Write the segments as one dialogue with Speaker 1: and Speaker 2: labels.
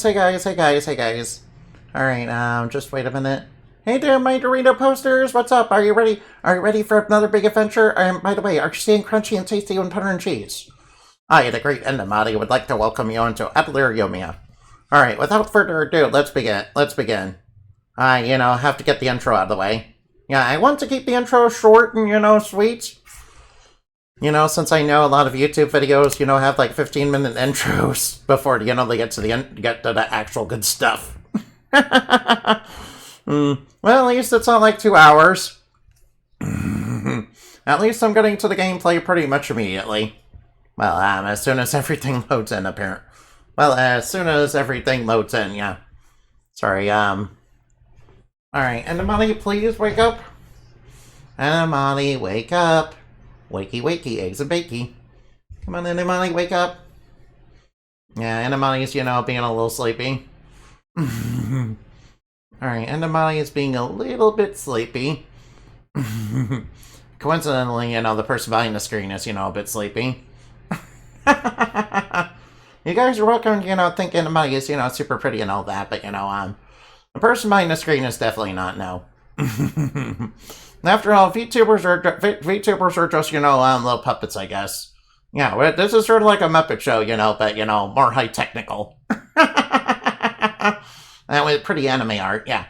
Speaker 1: Hey guys. Alright, just wait a minute. Hey there, my Dorito posters, what's up? Are you ready? Are you ready for another big adventure? By the way, are you staying crunchy and tasty on butter and cheese? I, the great Endemati, would like to welcome you into Atelier Yumia. Alright, without further ado, let's begin. I, have to get the intro out of the way. Yeah, I want to keep the intro short and, sweet. Since I know a lot of YouTube videos, have like 15-minute intros before, they get to the actual good stuff. Well, at least it's not like 2 hours. At least I'm getting to the gameplay pretty much immediately. Well, as soon as everything loads in, apparently. Well, as soon as everything loads in, yeah. Sorry, Alright, Endemati, please wake up. Endemati, wake up. Wakey, eggs and bakey. Come on, Endemati, wake up. Yeah, Endemati's, being a little sleepy. Alright, Endemati is being a little bit sleepy. Coincidentally, the person behind the screen is, a bit sleepy. You guys are welcome, think Endemati is, super pretty and all that, but, the person behind the screen is definitely not, no. After all, VTubers are just, little puppets, I guess. Yeah, this is sort of like a Muppet show, but, more high technical. And with pretty anime art, yeah.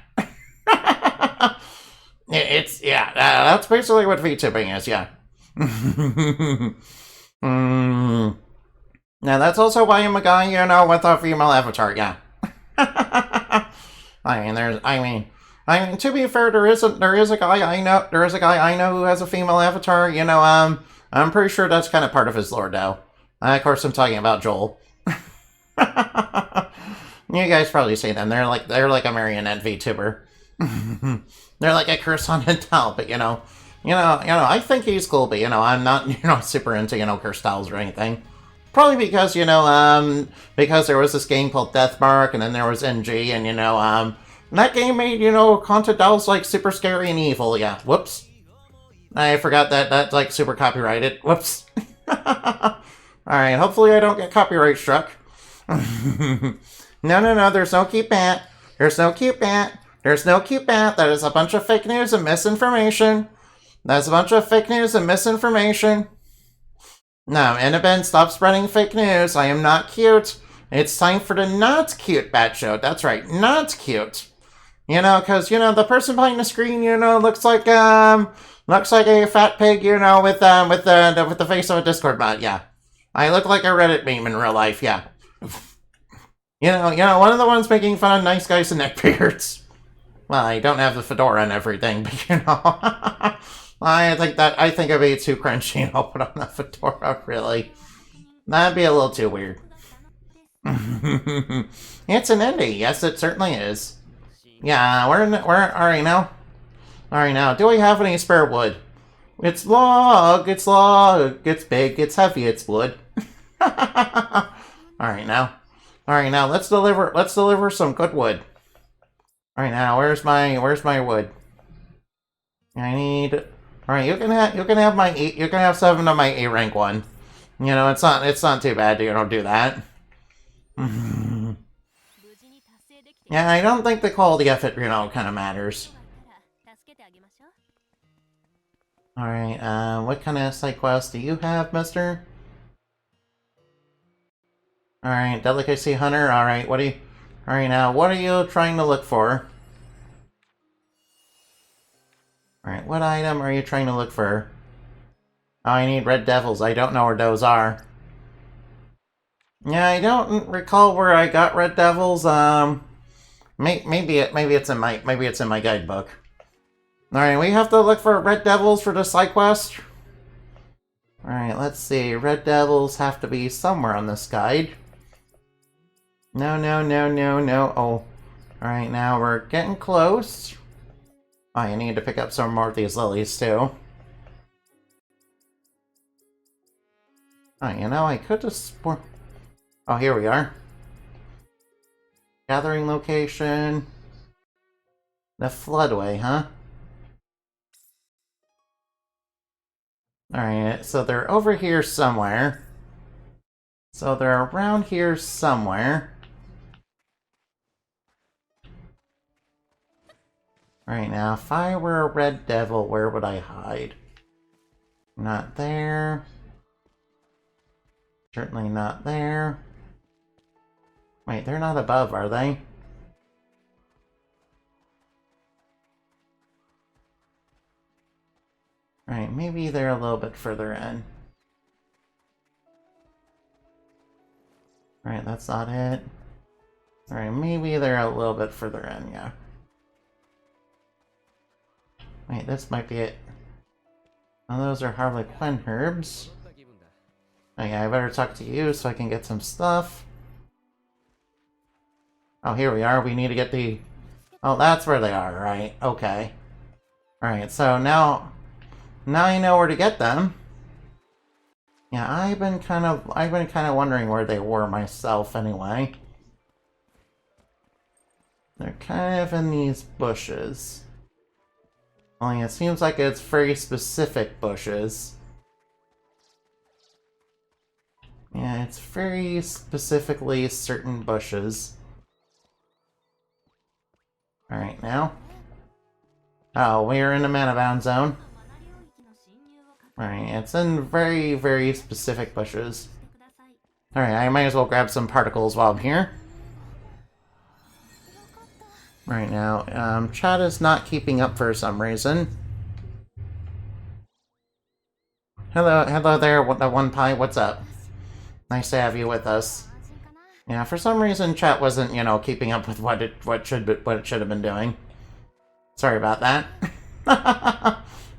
Speaker 1: That's basically what VTubing is, yeah. Now, that's also why I'm a guy, with a female avatar, yeah. To be fair, there is a guy I know who has a female avatar. I'm pretty sure that's kind of part of his lore, though. Of course, I'm talking about Joel. You guys probably see them. They're like a marionette VTuber. They're like a curse on Intel, but I think he's cool, but I'm not super into curse styles or anything. Probably because because there was this game called Deathmark, and then there was NG, and that game made, content dolls, like, super scary and evil, yeah. Whoops. I forgot that's, like, super copyrighted. Whoops. Alright, hopefully I don't get copyright struck. No, there's no cute bat. There's no cute bat. There's no cute bat. That is a bunch of fake news and misinformation. That's a bunch of fake news and misinformation. No, Annabelle, stop spreading fake news. I am not cute. It's time for the not cute bat show. That's right, not cute. Because, the person behind the screen, looks like a fat pig, with the face of a Discord bot, yeah. I look like a Reddit meme in real life, yeah. One of the ones making fun of nice guys and neckbeards. Well, I don't have the fedora and everything, but, I think it'd be too crunchy, and I'll put on the fedora, really. That'd be a little too weird. It's an indie, yes, it certainly is. Yeah, alright now. Alright now, do we have any spare wood? It's log, it's big, it's heavy, it's wood. Alright now, let's deliver some good wood. Alright now, where's my wood? I need, alright, you can have 7 of my A rank one. It's not too bad to, do that. Yeah, I don't think the quality of it, kind of matters. Alright, what kind of side quest do you have, mister? Alright, delicacy hunter, alright, alright now, what are you trying to look for? Alright, what item are you trying to look for? Oh, I need red devils, I don't know where those are. Yeah, I don't recall where I got red devils, Maybe it's in my guidebook. Alright, we have to look for red devils for the side quest. Alright, let's see. Red devils have to be somewhere on this guide. No. Oh. Alright, now we're getting close. Oh, you need to pick up some more of these lilies, too. Oh, I could just... Oh, here we are. Gathering location. The floodway, huh? Alright, so they're over here somewhere. So they're around here somewhere. Right now, if I were a red devil, where would I hide? Not there. Certainly not there. Wait, they're not above, are they? Right, maybe they're a little bit further in. Right, that's not it. Alright, maybe they're a little bit further in, yeah. Wait, this might be it. Oh, those are Harlequin herbs. Oh yeah, I better talk to you so I can get some stuff. Oh, here we are. We need to get the... Oh, that's where they are, right? Okay. Alright, so now I know where to get them. Yeah, I've been kind of wondering where they were myself anyway. They're kind of in these bushes. Only it seems like it's very specific bushes. Yeah, it's very specifically certain bushes. Alright, now. Oh, we're in the mana bound zone. Alright, it's in very, very specific bushes. Alright, I might as well grab some particles while I'm here. Right now, chat is not keeping up for some reason. Hello there, the one pie, what's up? Nice to have you with us. Yeah, for some reason chat wasn't, you know, keeping up with what it should have been doing. Sorry about that.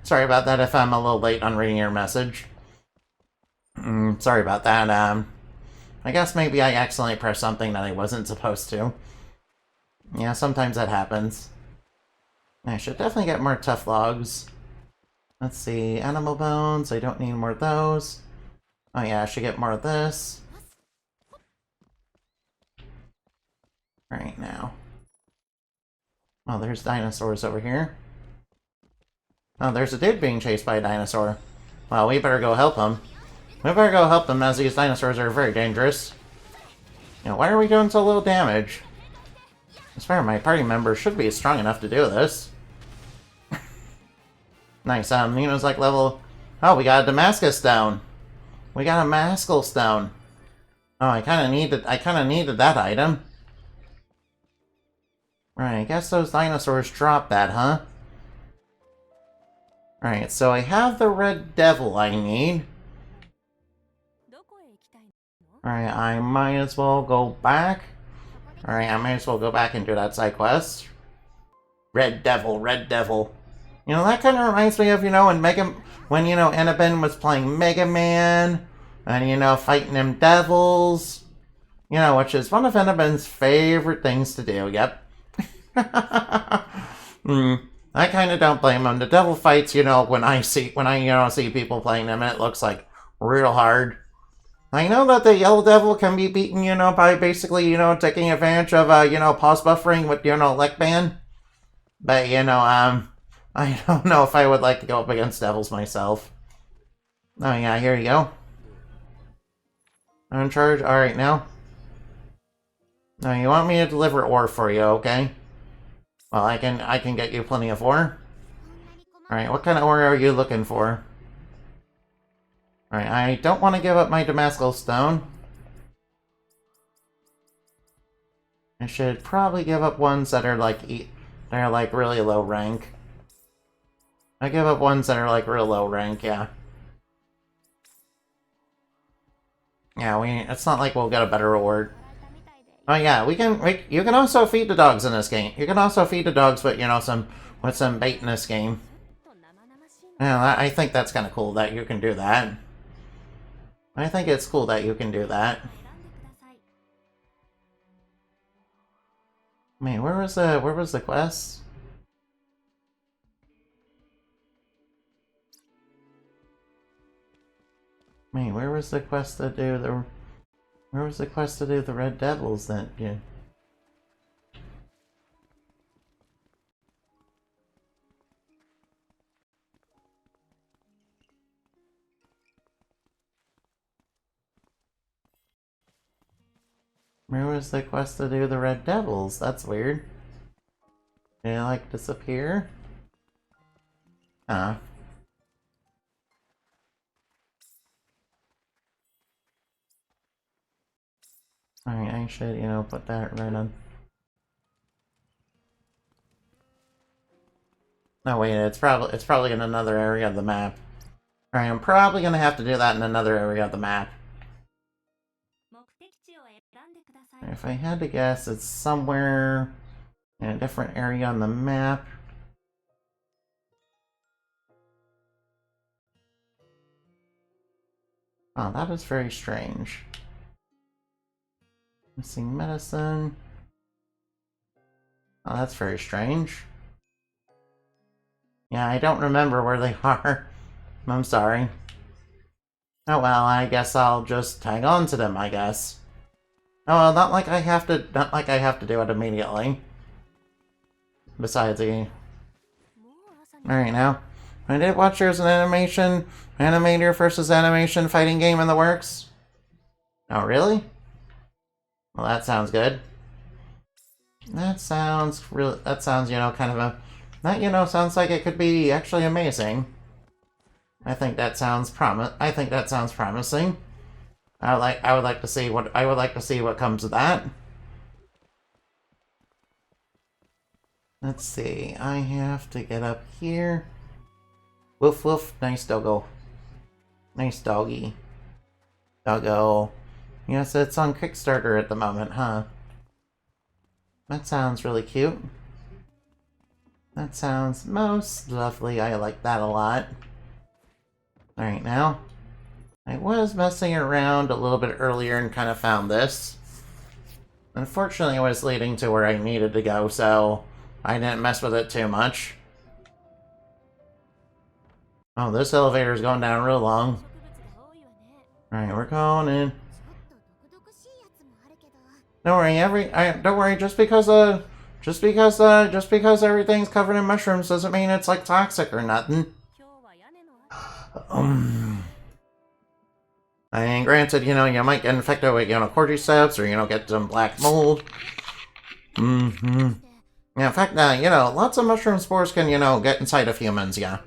Speaker 1: Sorry about that if I'm a little late on reading your message. Sorry about that. I guess maybe I accidentally pressed something that I wasn't supposed to. Yeah, sometimes that happens. I should definitely get more tough logs. Let's see, animal bones, I don't need more of those. Oh yeah, I should get more of this. Right now. Oh, there's dinosaurs over here. Oh, there's a dude being chased by a dinosaur. Well, we better go help him. We better go help them as these dinosaurs are very dangerous. You know, why are we doing so little damage? I swear my party members should be strong enough to do this. Nice, Nino's like level... Oh, we got a Damascus stone. We got a Maskell stone. Oh, I kinda needed that item. Right, I guess those dinosaurs dropped that, huh? Alright, so I have the red devil I need. Alright, I might as well go back. Alright, I might as well go back and do that side quest. Red devil, red devil. You know, that kind of reminds me of, you know, when you know, Enabin was playing Mega Man, and, you know, fighting them devils. You know, which is one of Enabin's favorite things to do, yep. I kind of don't blame him. The devil fights, you know, when I see people playing them, it looks like real hard. I know that the yellow devil can be beaten, you know, by basically, you know, taking advantage of, you know, pause buffering with, you know, Lick Ban. But, you know, I don't know if I would like to go up against devils myself. Oh yeah, here you go. I'm in charge. Alright, now. Now, you want me to deliver ore for you, okay? Well, I can get you plenty of ore. Alright, what kind of ore are you looking for? Alright, I don't want to give up my Damascus stone. I should probably give up ones that are like really low rank. I give up ones that are like real low rank, yeah. Yeah, it's not like we'll get a better reward. Oh yeah, you can also feed the dogs in this game. You can also feed the dogs with, you know, with some bait in this game. Yeah, I think that's kind of cool that you can do that. I think it's cool that you can do that. Man, where was the quest? Man, where was the quest to do the Red Devils then? Yeah. Where was the quest to do the Red Devils? That's weird. Did it, like, disappear? Huh. Alright, I should, you know, put that right on. No, wait, it's probably in another area of the map. Alright, I'm probably gonna have to do that in another area of the map. If I had to guess, it's somewhere in a different area on the map. Oh, that is very strange. Missing medicine. Oh, that's very strange. Yeah, I don't remember where they are. I'm sorry. Oh well, I guess I'll just hang on to them, I guess. Oh well, not like I have to do it immediately. Besides Alright now. I did watch there's an animator versus animation fighting game in the works. Oh really? Well, that sounds good. That sounds, you know, kind of a... That, you know, sounds like it could be actually amazing. I think that sounds promising. I would like to see what comes of that. Let's see. I have to get up here. Woof woof. Nice doggo. Nice doggy. Doggo. Yes, it's on Kickstarter at the moment, huh? That sounds really cute. That sounds most lovely. I like that a lot. Alright, now. I was messing around a little bit earlier and kind of found this. Unfortunately, it was leading to where I needed to go, so I didn't mess with it too much. Oh, this elevator is going down real long. Alright, we're going in. Don't worry, just because everything's covered in mushrooms doesn't mean it's like toxic or nothing. And granted, you know, you might get infected with, you know, cordyceps or, you know, get some black mold. Yeah, in fact, you know, lots of mushroom spores can, you know, get inside of humans, yeah.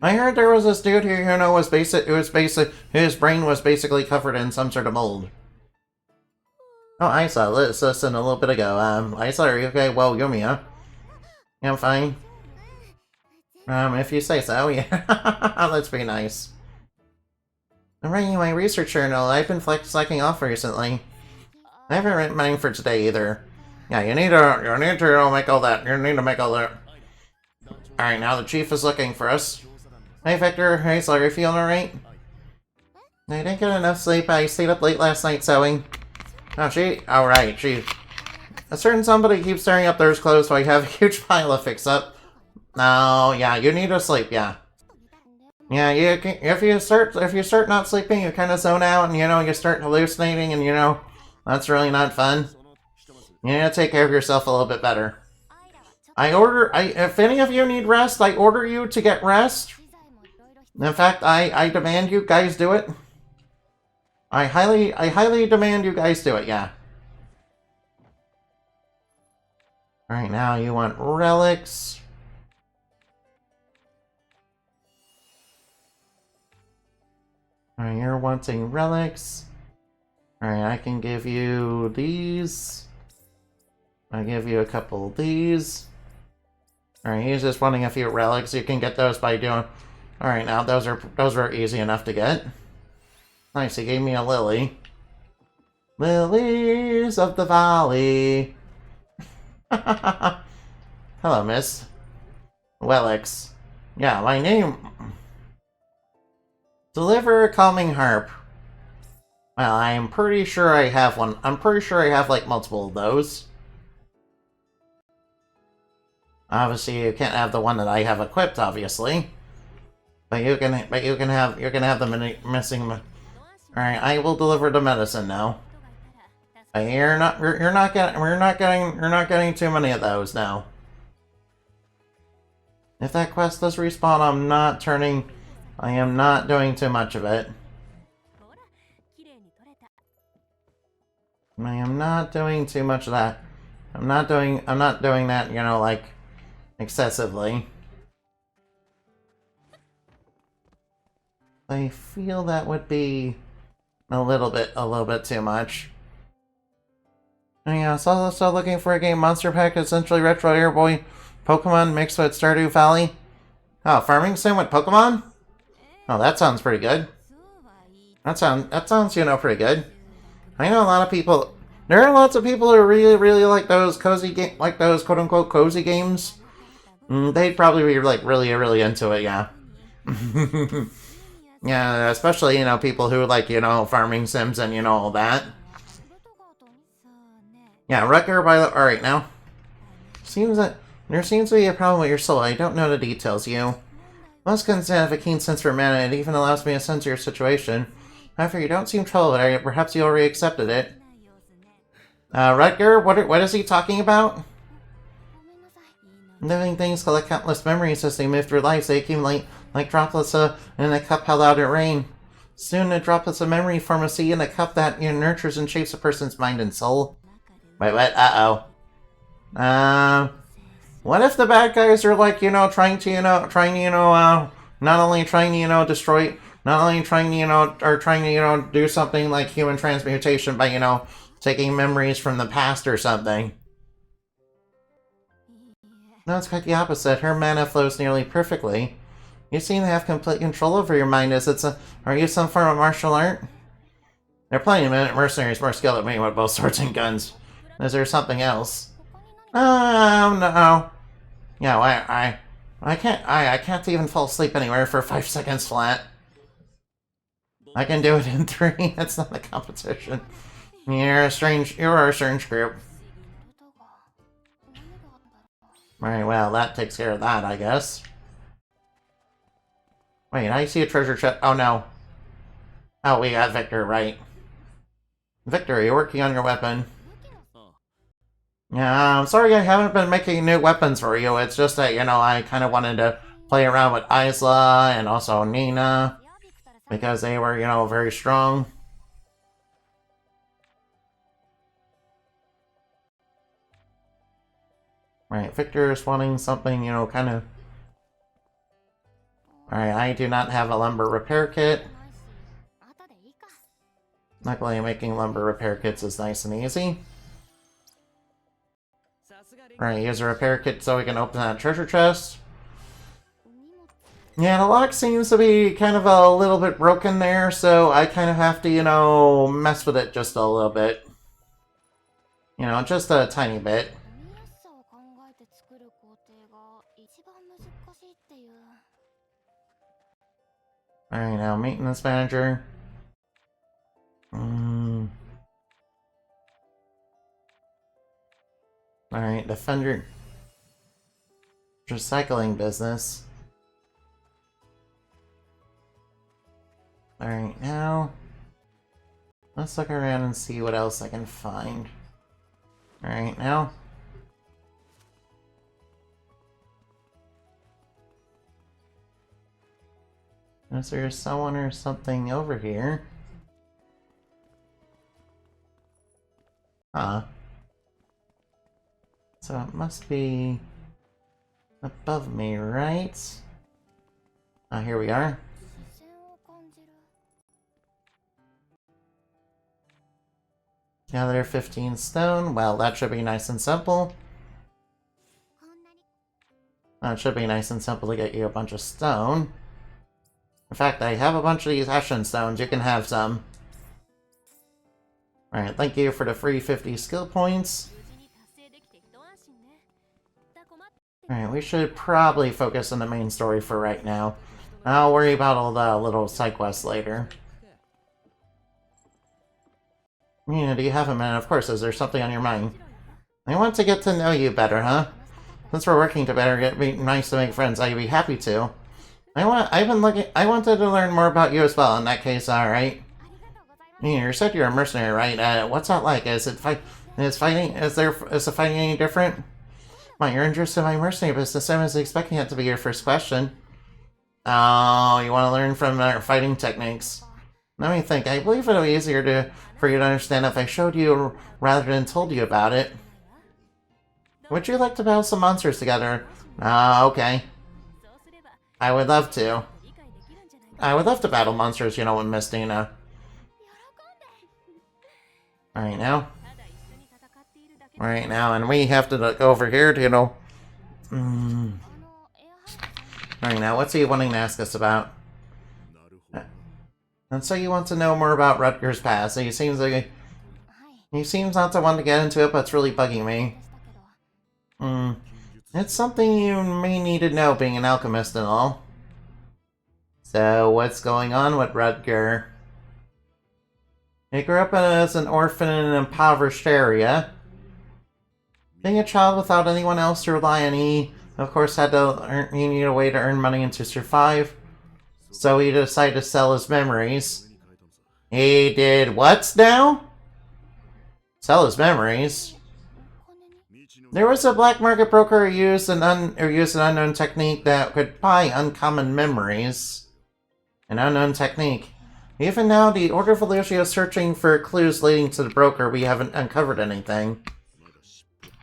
Speaker 1: I heard there was this dude here, you know, his brain was basically covered in some sort of mold. Oh, I saw this in a little bit ago. I saw, are you okay? Well, Yumia. Yeah, I'm fine. If you say so, yeah. Let's be nice. I'm writing my research journal. I've been slacking off recently. I haven't written mine for today either. Yeah, you need to make all that. You need to make all that. Alright, now the chief is looking for us. Hey, Victor. Hey, sorry, you feeling alright? I didn't get enough sleep. I stayed up late last night sewing. Oh, alright, a certain somebody keeps staring up theirs clothes, so I have a huge pile of fix-up. No, yeah, you need to sleep, yeah. Yeah, if you start not sleeping, you kind of zone out, and, you know, you start hallucinating, and, you know, that's really not fun. You need to take care of yourself a little bit better. If any of you need rest, I order you to get rest. In fact, I demand you guys do it. I highly demand you guys do it, yeah. Alright, now you want relics. Alright, you're wanting relics. Alright, I can give you these. I'll give you a couple of these. Alright, he's just wanting a few relics. You can get those by doing... Alright, now those were easy enough to get. Nice, he gave me a lily. Lilies of the valley. Hello, miss. Wellix. Yeah, my name... Deliver a calming harp. Well, I'm pretty sure I have one. I'm pretty sure I have, like, multiple of those. Obviously, you can't have the one that I have equipped, obviously. But you can have the missing... Alright, I will deliver the medicine now. But we're not getting too many of those now. If that quest does respawn, I am not doing too much of it. I am not doing too much of that. I'm not doing that, you know, like, excessively. I feel that would be a little bit too much. And yeah, so also looking for a game monster pack, essentially retro Airboy Pokemon mixed with Stardew Valley. Oh, farming sim with Pokemon? Oh, that sounds pretty good. That sounds, you know, pretty good. I know a lot of people. There are lots of people who really like those those quote unquote cozy games. They'd probably be like really into it, yeah. Yeah, especially, you know, people who like, you know, farming sims and, you know, all that. Yeah, Rutger by the... Alright, now. There seems to be a problem with your soul. I don't know the details, you. Most guns have a keen sense for mana, and it even allows me to sense your situation. However, you don't seem troubled. Perhaps you already accepted it. Rutger, what is he talking about? Living things collect countless memories as they move through life. They accumulate like droplets in a cup held out at rain. Soon, the droplets of memory form a sea in a cup that, you know, nurtures and shapes a person's mind and soul. Wait, what? Uh-oh. What if the bad guys are like, you know, trying to, not only trying to, you know, destroy, not only trying to, you know, or trying to, you know, do something like human transmutation by, you know, taking memories from the past or something. No, it's quite the opposite. Her mana flows nearly perfectly. You seem to have complete control over your mind. Are you some form of martial art? There are plenty of mercenaries more skilled than me with both swords and guns. Is there something else? Oh, no. Yeah, I can't even fall asleep anywhere for 5 seconds flat. I can do it in 3. It's not a competition. You're a strange group. Alright, well, that takes care of that, I guess. Wait, I see a treasure chest. Oh, no. Oh, we got Victor, right. Victor, you're working on your weapon. Yeah, I'm sorry I haven't been making new weapons for you. It's just that, you know, I kind of wanted to play around with Isla and also Nina. Because they were, you know, very strong. Right, Victor is wanting something, you know, kind of... Alright, I do not have a lumber repair kit. Luckily, making lumber repair kits is nice and easy. Alright, use a repair kit so we can open that treasure chest. Yeah, the lock seems to be kind of a little bit broken there, so I kind of have to, you know, mess with it just a little bit. You know, just a tiny bit. Alright, now maintenance manager. Alright, defender. Recycling business. Alright, now let's look around and see what else I can find. Alright, now. Is there someone or something over here? Huh. So it must be above me, right? Ah, here we are. Gather 15 stone. Well, that should be nice and simple. It should be nice and simple to get you a bunch of stone. In fact, I have a bunch of these Ashen stones. You can have some. Alright, thank you for the free 50 skill points. Alright, we should probably focus on the main story for right now. I'll worry about all the little side quests later. Yeah, do you have a minute? Of course, is there something on your mind? I want to get to know you better, huh? Since we're working together, it'd be nice to make friends. I'd be happy to. I wanted to learn more about you as well, in that case, alright. You said you're a mercenary, right? What's that like? Is the fighting any different? Well, you're interested in my mercenary business. I was expecting that to be your first question. Oh, you want to learn from our fighting techniques. Let me think. I believe it'll be easier for you to understand if I showed you rather than told you about it. Would you like to battle some monsters together? Okay. I would love to. I would love to battle monsters, you know, with Miss Dina. Alright now. Alright now, and we have to go over here to, you know... Alright now, what's he wanting to ask us about? And so you want to know more about Rutger's past. He seems not to want to get into it, but it's really bugging me. It's something you may need to know, being an alchemist and all. So, what's going on with Rutger? He grew up as an orphan in an impoverished area. Being a child without anyone else to rely on, he, of course, he needed a way to earn money and to survive. So he decided to sell his memories. He did what now? Sell his memories? There was a black market broker who used an unknown technique that could buy uncommon memories. An unknown technique. Even now, the Order of Elusia is searching for clues leading to the broker. We haven't uncovered anything.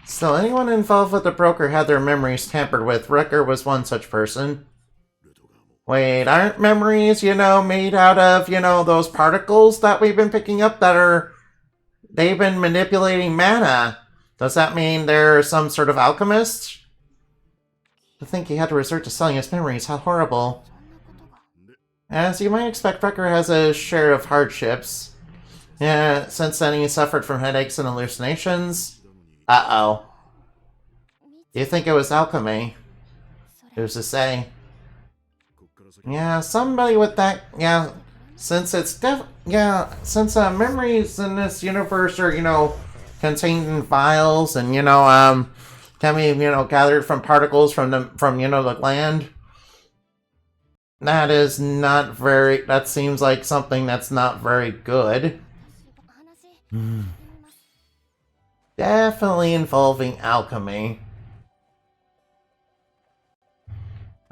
Speaker 1: So anyone involved with the broker had their memories tampered with. Rutger was one such person. Wait, aren't memories, you know, made out of, you know, those particles that we've been picking up they've been manipulating mana? Does that mean they're some sort of alchemist? To think he had to resort to selling his memories, how horrible. As you might expect, Rutger has a share of hardships. Yeah, since then he suffered from headaches and hallucinations. Uh-oh. Do you think it was alchemy? Who's to say? Yeah, somebody with that, yeah, since memories in this universe are, you know, contained in vials and, you know, can be, you know, gathered from particles from, you know, the land. That seems like something that's not very good. Definitely involving alchemy.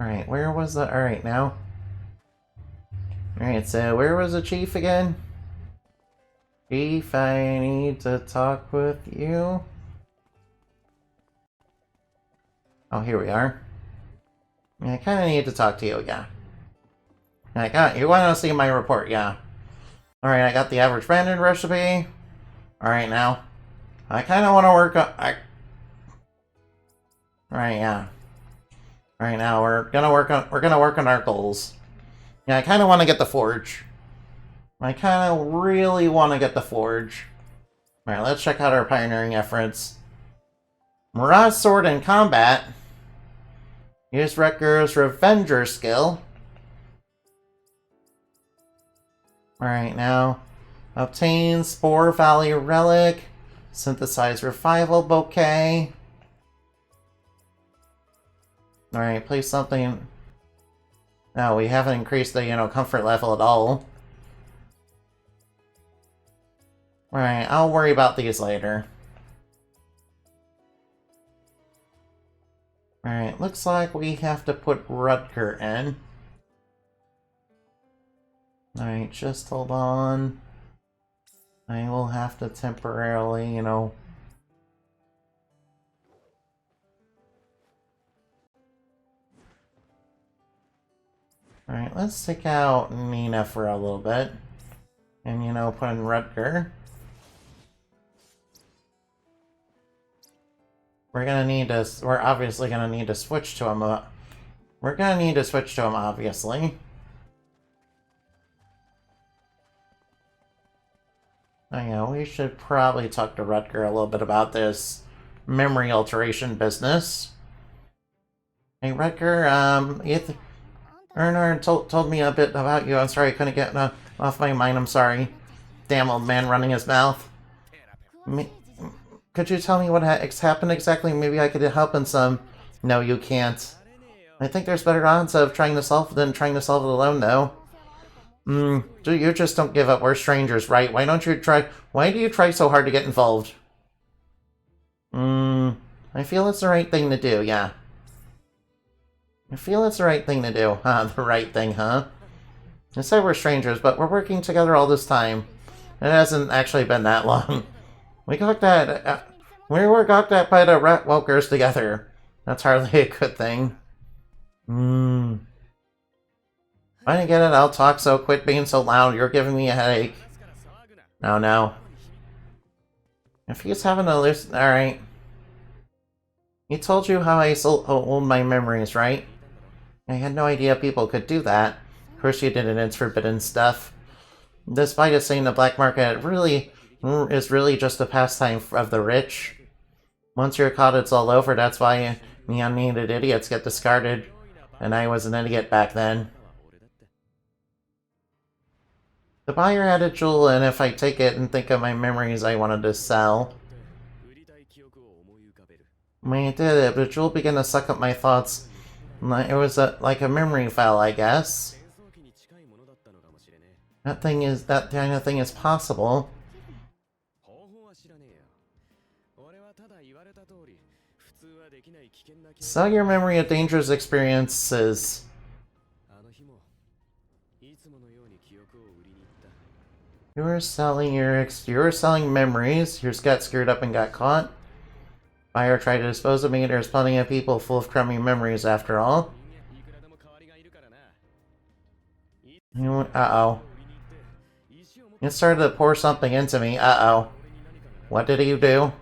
Speaker 1: Alright, where was the... Alright, now. Alright, so where was the chief again? Chief, I need to talk with you. Oh, here we are. Yeah, I kind of need to talk to you, yeah. You want to see my report, yeah. Alright, I got the average bandit recipe. Alright, now. I kind of want to work on... Alright, yeah. Right now, we're gonna work on our goals. Yeah, I kind of want to get the forge. I kind of really want to get the forge. All right, let's check out our pioneering efforts. Mirage sword in combat. Use Rutger's Revenger skill. All right, now obtain Spore Valley relic. Synthesize Revival bouquet. Alright, place something... No, we haven't increased the, you know, comfort level at all. Alright, I'll worry about these later. Alright, looks like we have to put Rutger in. Alright, just hold on. I will have to temporarily, you know... Alright, let's take out Nina for a little bit. And, you know, put in Rutger. We're obviously gonna need to switch to him. We're gonna need to switch to him, obviously. I know, we should probably talk to Rutger a little bit about this memory alteration business. Hey, Rutger, Ernar told me a bit about you. I'm sorry, I couldn't get off my mind. I'm sorry. Damn old man running his mouth. Could you tell me what happened exactly? Maybe I could help in some... No, you can't. I think there's better odds of trying to solve it than trying to solve it alone, though. You just don't give up. We're strangers, right? Why do you try so hard to get involved? I feel it's the right thing to do, yeah. I feel it's the right thing to do. The right thing, huh? I say we're strangers, but we're working together all this time. It hasn't actually been that long. We got that. We were got that by the rat walkers together. That's hardly a good thing. When I get it, I'll talk, so quit being so loud. You're giving me a headache. No, no. If he's having a list, alright. He told you how I hold my memories, right? I had no idea people could do that. Of course you didn't, it's forbidden stuff. Despite it saying the black market is really just a pastime of the rich. Once you're caught, it's all over. That's why neon-needed idiots get discarded. And I was an idiot back then. The buyer had a jewel, and if I take it and think of my memories I wanted to sell. When I did it, the jewel began to suck up my thoughts. It was like a memory file, I guess. That kind of thing is possible. Sell your memory of dangerous experiences. You were selling memories. Yours got screwed up and got caught. Buyer tried to dispose of me. There's plenty of people full of crummy memories after all. Uh-oh. It started to pour something into me. Uh-oh. What did you do?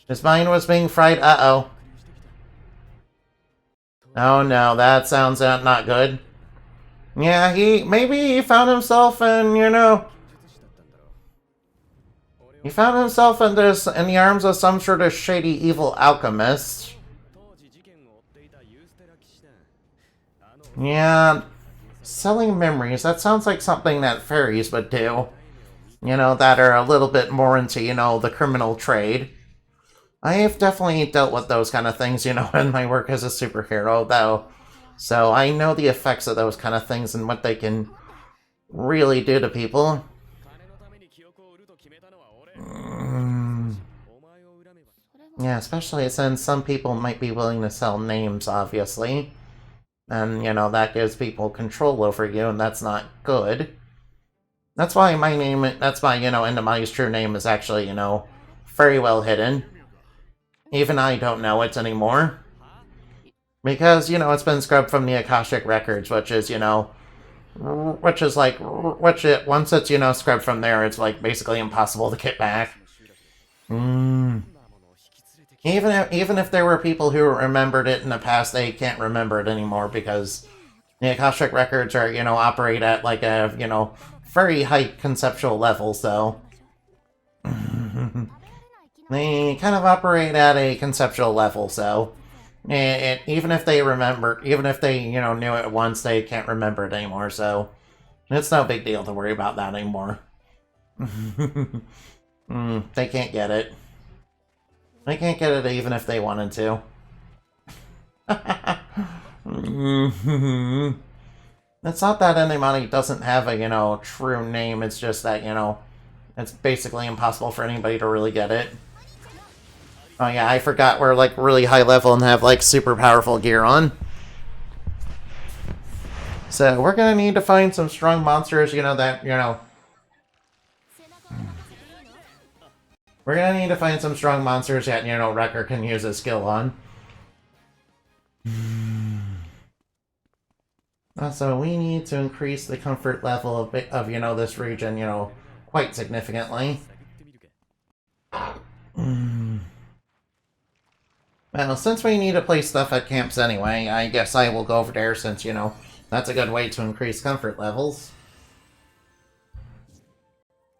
Speaker 1: His mind was being fried. Uh-oh. Oh no, that sounds not good. Yeah, maybe he found himself in, he found himself in the arms of some sort of shady evil alchemist. Yeah, selling memories, that sounds like something that fairies would do. That are a little bit more into, the criminal trade. I have definitely dealt with those kind of things, in my work as a superhero, though. So I know the effects of those kind of things and what they can really do to people. Yeah, especially since some people might be willing to sell names, obviously. And, that gives people control over you, and that's not good. That's why my name, Endemoni's true name is actually, very well hidden. Even I don't know it anymore. Because, it's been scrubbed from the Akashic Records, which is, once it's, scrubbed from there, it's, basically impossible to get back. Even if there were people who remembered it in the past, they can't remember it anymore because the Akashic Records are, operate at, a, very high conceptual level, so... They kind of operate at a conceptual level, so even if they, knew it once, they can't remember it anymore, so it's no big deal to worry about that anymore. They can't get it. They can't get it even if they wanted to. It's not that anybody doesn't have a, true name, it's just that, it's basically impossible for anybody to really get it. Oh yeah, I forgot we're, really high level and have, super powerful gear on. So, we're gonna need to find some strong monsters, that, We're gonna need to find some strong monsters that, Wrecker can use his skill on. Also, we need to increase the comfort level of this region, quite significantly. Well, since we need to place stuff at camps anyway, I guess I will go over there since, that's a good way to increase comfort levels.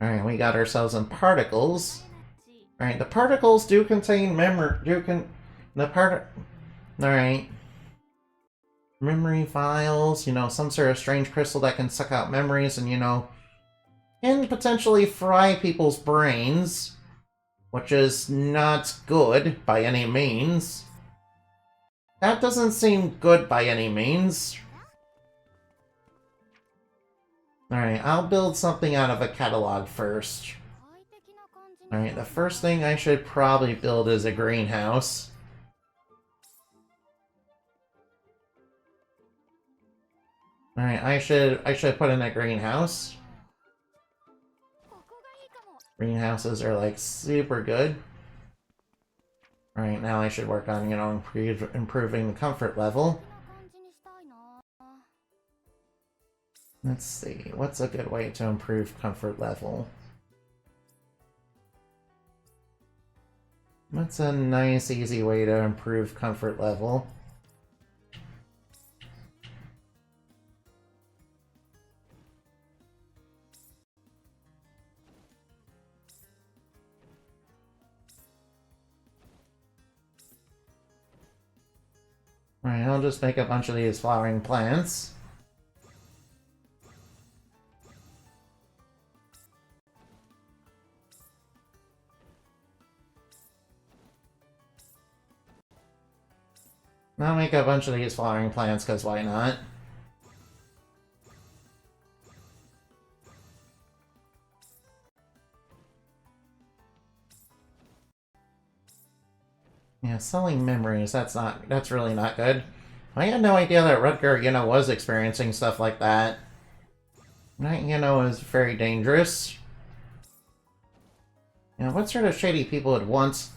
Speaker 1: Alright, we got ourselves some particles. Alright, the particles do contain Alright. Memory files, some sort of strange crystal that can suck out memories and, can potentially fry people's brains. Which is not good by any means. That doesn't seem good by any means. Alright, I'll build something out of a catalog first. Alright, the first thing I should probably build is a greenhouse. Alright, I should put in a greenhouse. Greenhouses are like super good. Alright, now I should work on, improving the comfort level. Let's see, what's a good way to improve comfort level? What's a nice, easy way to improve comfort level? Alright, I'll just make a bunch of these flowering plants. I'll make a bunch of these flowering plants, because why not? Yeah, selling memories, that's really not good. I had no idea that Rutger, was experiencing stuff like that. That, is very dangerous. What sort of shady people would want...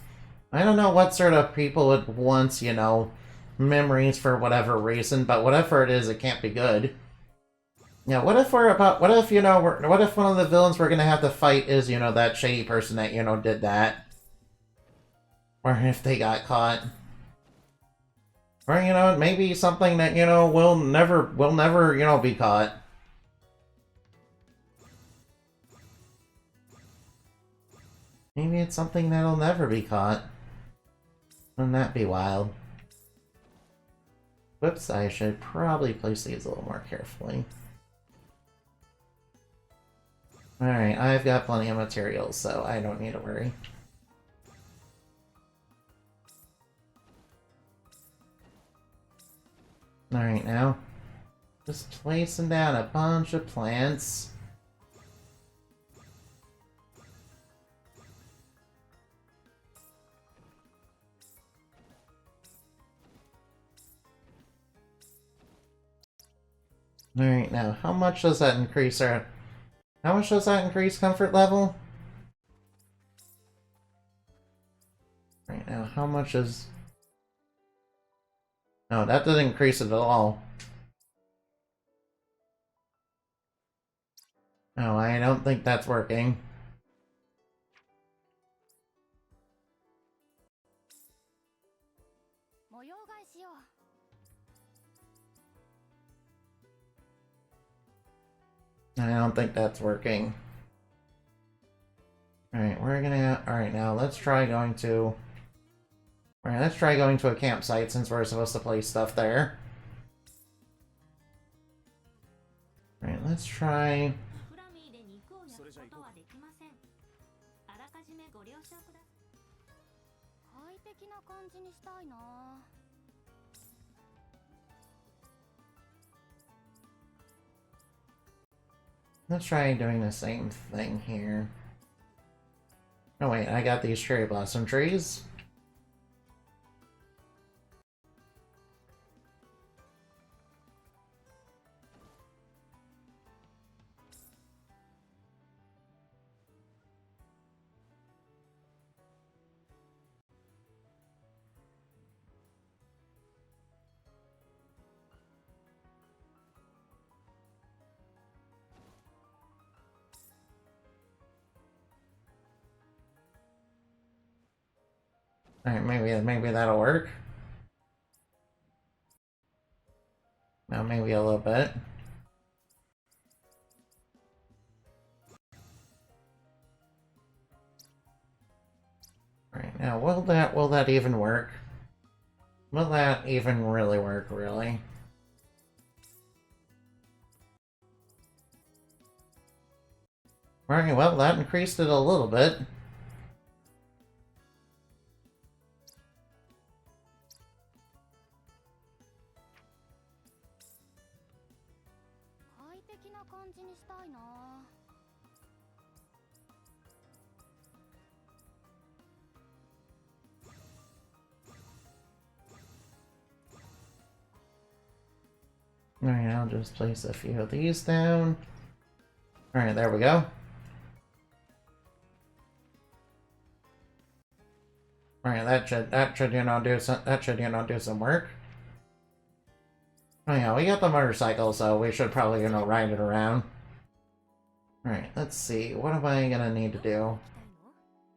Speaker 1: I don't know what sort of people would want, memories for whatever reason, but whatever it is, it can't be good. Yeah, what if one of the villains we're gonna have to fight is, that shady person that, did that? Or if they got caught. Or, maybe something that, will never, be caught. Maybe it's something that'll never be caught. Wouldn't that be wild? Whoops, I should probably place these a little more carefully. Alright, I've got plenty of materials, so I don't need to worry. Alright, now, just placing down a bunch of plants. Alright, now, how much does that increase comfort level? Right now, how much is... No, that doesn't increase it at all. No, I don't think that's working. I don't think that's working. Alright, Alright, now let's try going to... Alright, let's try going to a campsite since we're supposed to place stuff there. Alright, let's try... Let's try doing the same thing here. Oh wait, I got these cherry blossom trees. Alright, maybe that'll work. Now maybe a little bit. Alright, now will that even work? Will that even really work, really? Alright, well, that increased it a little bit. Alright, I'll just place a few of these down. Alright, there we go. Alright, that should do some work. Oh yeah, we got the motorcycle, so we should probably, ride it around. Alright, let's see. What am I gonna need to do?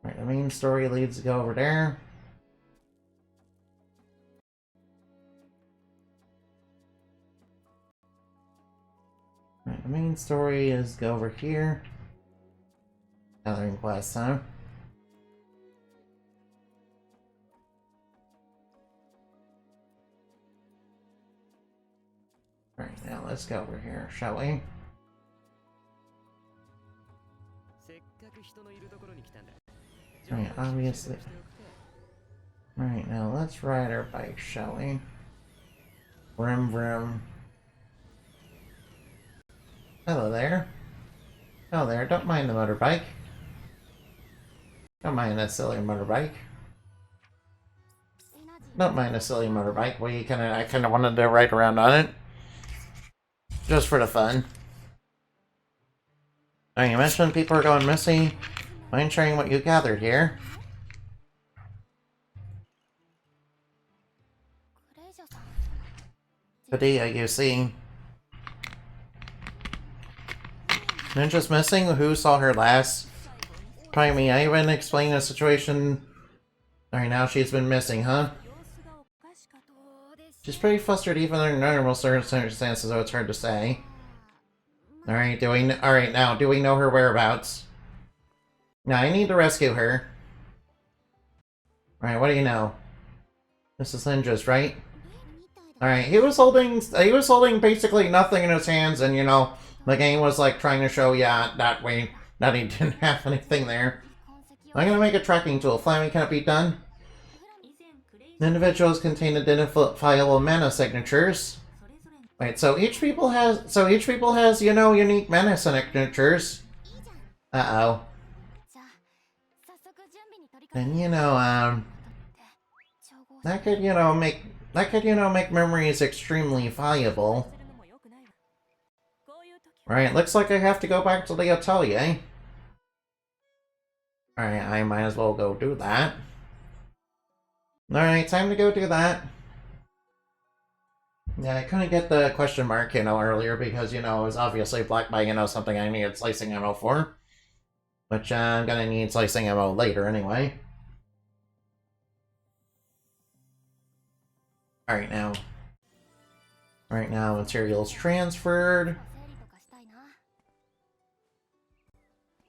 Speaker 1: Alright, the main story leads to go over there. Alright, the main story is go over here. Gathering quest, huh? Alright, now let's go over here, shall we? Alright, obviously. Alright, now let's ride our bike, shall we? Vroom vroom. Hello there. Hello there, don't mind the motorbike. Don't mind that silly motorbike. Don't mind a silly motorbike. Well, I kinda wanted to ride around on it. Just for the fun. Oh, you mentioned people are going missing. Mind sharing what you gathered here? Padilla, you see. Ninja's missing? Who saw her last? Probably me. I even explained the situation. Alright, now she's been missing, huh? She's pretty flustered even under normal circumstances, so it's hard to say. Alright, now, do we know her whereabouts? Now, I need to rescue her. Alright, what do you know? This is Ninja's, right? Alright, he was holding basically nothing in his hands, and, the game was, trying to show, that he didn't have anything there. I'm gonna make a tracking tool. Flammy, can it be done? Individuals contain identifiable mana signatures. Wait, so each people has, unique mana signatures. Uh-oh. And, that could, make memories extremely valuable. Right, looks like I have to go back to the Atelier. Alright, I might as well go do that. Alright, time to go do that. Yeah, I couldn't get the question mark, earlier because, it was obviously blocked by, something I needed slicing ammo for. Which I'm gonna need slicing ammo later anyway. Alright now. Right now, materials transferred.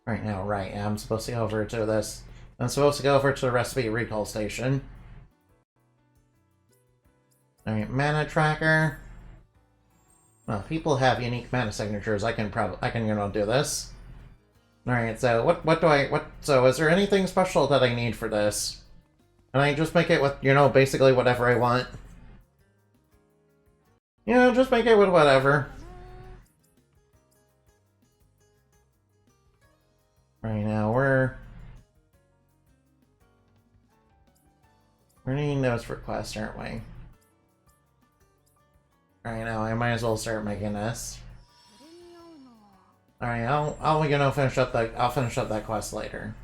Speaker 1: Right now, right, I'm supposed to go over to this. I'm supposed to go over to the recipe recall station. Alright, mana tracker. Well, people have unique mana signatures. I can, do this. Alright, so so is there anything special that I need for this? Can I just make it with, basically whatever I want? Just make it with whatever. Right now, we're needing those for quests, aren't we? Alright, now I might as well start making this. Alright, I'll finish up that quest later.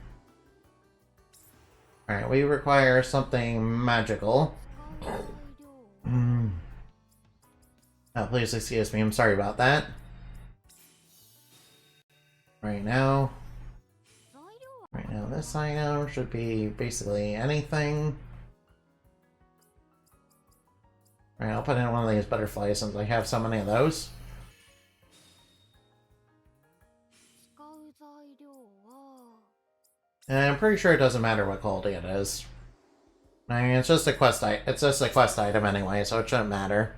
Speaker 1: Alright, we require something magical. Oh, please excuse me, I'm sorry about that. Right now, this item should be basically anything. Alright, I'll put in one of these butterflies since I have so many of those. And I'm pretty sure it doesn't matter what quality it is. I mean, it's just a quest item anyway, so it shouldn't matter.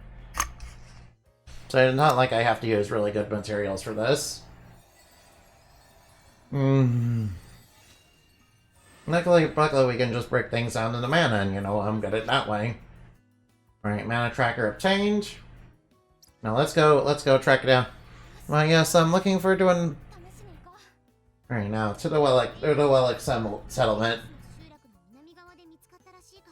Speaker 1: So it's not like I have to use really good materials for this. Luckily, we can just break things down into mana, and I'm good at that way. Alright, mana tracker obtained. Now let's go track it down. Well, yes, I'm looking for doing. Alright, now to the Wellick settlement.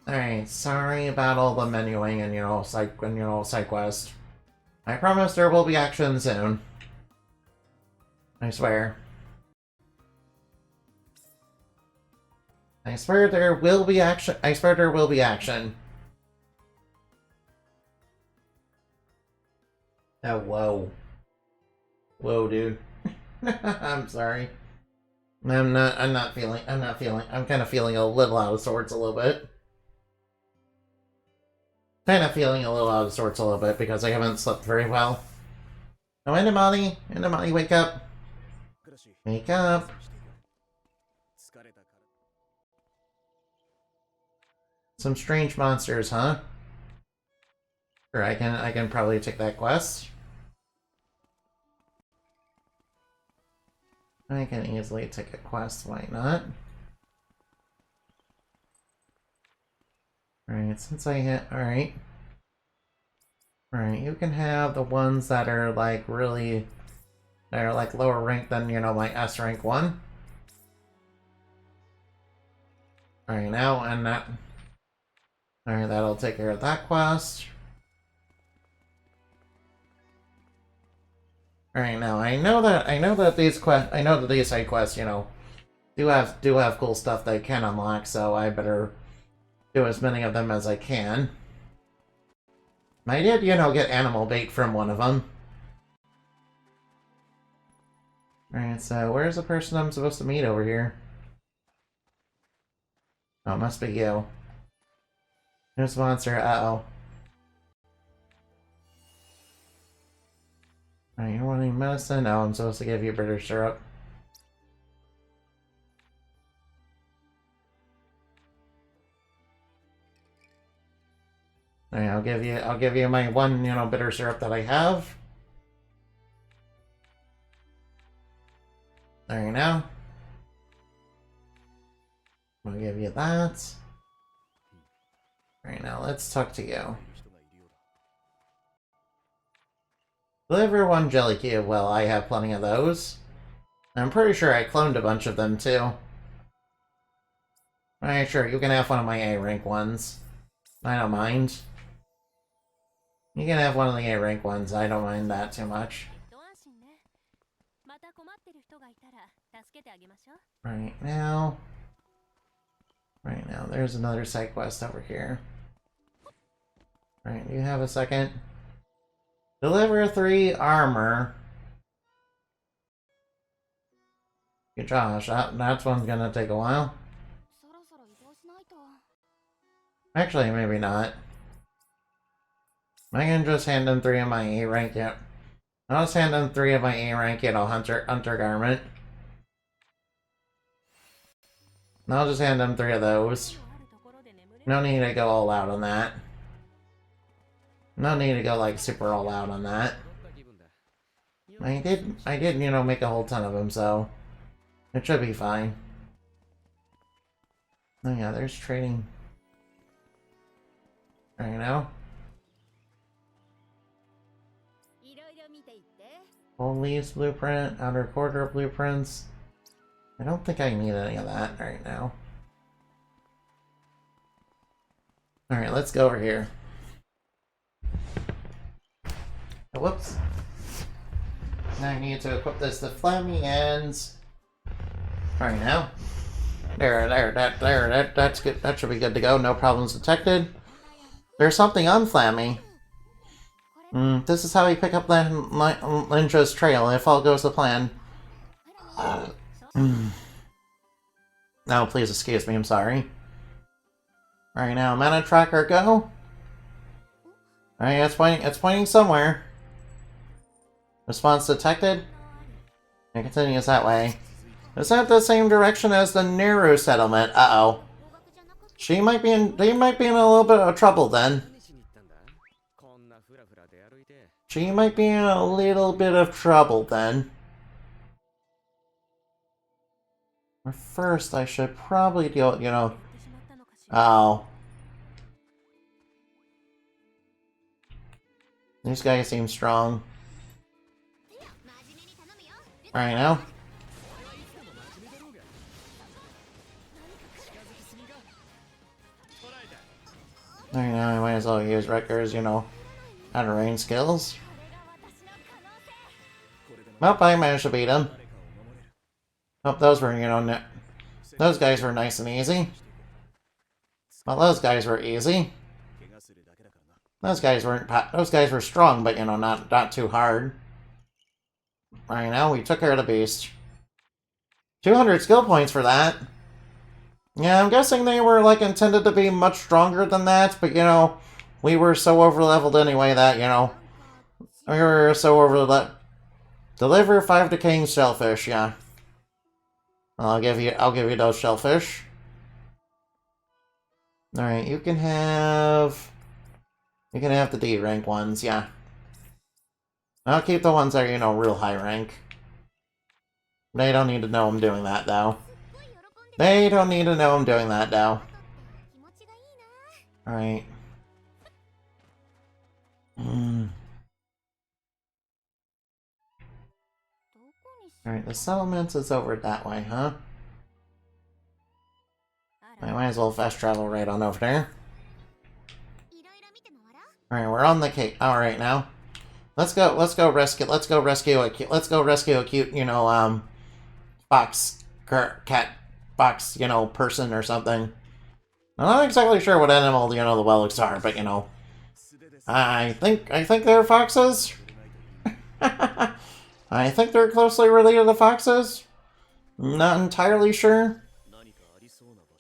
Speaker 1: Alright, sorry about all the menuing and side quest. I promise there will be action soon. I swear. I swear there will be action. I swear there will be action. Oh, whoa. Whoa, dude. I'm sorry. I'm kind of feeling a little out of sorts a little bit. Kind of feeling a little out of sorts a little bit because I haven't slept very well. Oh, Indamani! Indamani, wake up! Wake up! Some strange monsters, huh? Sure, I can probably take that quest. I can easily take a quest, why not? Alright, since I hit... Alright. Alright, you can have the ones that are, like, really... That are, like, lower rank than, you know, my S rank one. Alright, now, and that... Alright, that'll take care of that quest. Alright, now I know that these side quests, you know, do have cool stuff they can unlock, so I better do as many of them as I can. I did, you know, get animal bait from one of them. Alright, so where's the person I'm supposed to meet over here? Oh, it must be you. There's a monster, uh-oh. Alright, you're wanting medicine? No, I'm supposed to give you bitter syrup. Alright, I'll give you my one, you know, bitter syrup that I have. There you go. I'll give you that. Alright, now let's talk to you. Deliver one jelly cube. Well, I have plenty of those. I'm pretty sure I cloned a bunch of them, too. Alright, sure, you can have one of my A rank ones. I don't mind. You can have one of the A rank ones. I don't mind that too much. Right now... Right now, there's another side quest over here. Right, you have a second? Deliver 3 armor. Good Josh, that one's gonna take a while. Actually, maybe not. I can just hand him 3 of my A rank yet. I'll just hand him 3 of my A rank, you know, hunter garment. I'll just hand him 3 of those. No need to go all out on that. No need to go, like, super all out on that. I did, you know, make a whole ton of them, so... It should be fine. Oh yeah, there's trading. There you know. Full leaves blueprint, outer quarter blueprints. I don't think I need any of that right now. Alright, let's go over here. Oh, whoops. Now I need to equip this to Flammy ends. Alright now. That's good. That should be good to go. No problems detected. There's something on Flammy. This is how we pick up Lindra's trail if all goes to plan. No, please excuse me, I'm sorry. Right now, mana tracker, go. Alright, it's pointing somewhere. Response detected. It continues that way. Is that the same direction as the Neru settlement? Uh-oh. They might be in a little bit of trouble then. She might be in a little bit of trouble then. But first, I should probably deal, you know... Oh. These guys seem strong. Alright now. Alright now, I might as well use Wrecker's, you know, out of range skills. Oh, I managed to beat him. Oh, those were, those guys were nice and easy. Well, those guys were easy. Those guys were strong, but, not too hard. Right now, we took care of the beast. 200 skill points for that. Yeah, I'm guessing they were, intended to be much stronger than that, but, we were so over-leveled anyway that, we were so over-leveled. Deliver 5 decaying shellfish, yeah. I'll give you those shellfish. Alright, you can have the D rank ones, yeah. I'll keep the ones that are, real high rank. They don't need to know I'm doing that, though. They don't need to know I'm doing that, though. Alright. Alright, the settlement is over that way, huh? I might as well fast travel right on over there. Alright, we're on the cake. Alright, now. Let's go rescue a cute, fox, cat, fox, person or something. I'm not exactly sure what animal, the Wellicks are, but, I think they're foxes? I think they're closely related to foxes. Not entirely sure.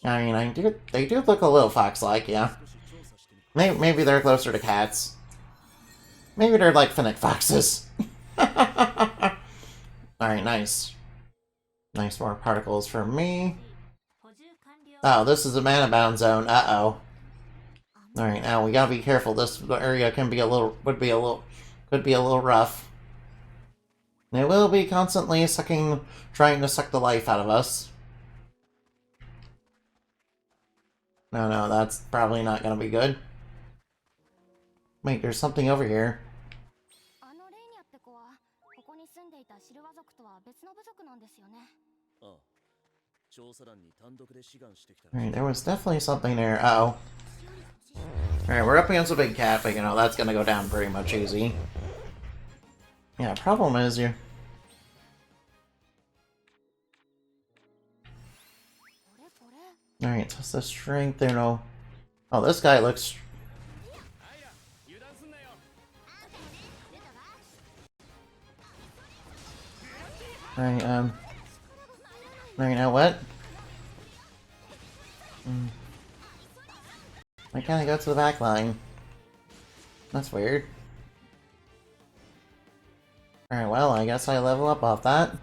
Speaker 1: I mean, they do look a little fox-like, yeah. Maybe they're closer to cats. Maybe they're like Finnick foxes. Alright, nice. Nice, more particles for me. Oh, this is a mana bound zone. Uh-oh. Alright, now we gotta be careful. This area could be a little rough. It will be constantly trying to suck the life out of us. No, that's probably not gonna be good. Wait, there's something over here. Alright, there was definitely something there. Uh-oh. Alright, we're up against a big cat, but that's gonna go down pretty much easy. Yeah, problem is Alright, test the strength, Oh, this guy looks... Alright, now what? I kinda go to the back line. That's weird. Alright, well, I guess I level up off that.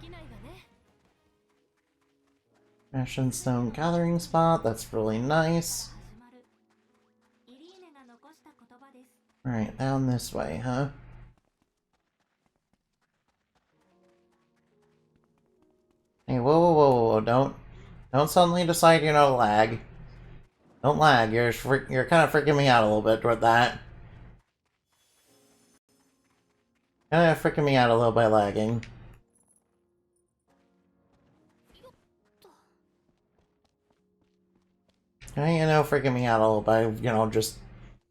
Speaker 1: Ashen Stone Gathering Spot, that's really nice. Alright, down this way, huh? Hey, whoa, don't suddenly decide, lag. Don't lag, you're kind of freaking me out a little bit with that. Kind of freaking me out a little by lagging. Freaking me out a little by, just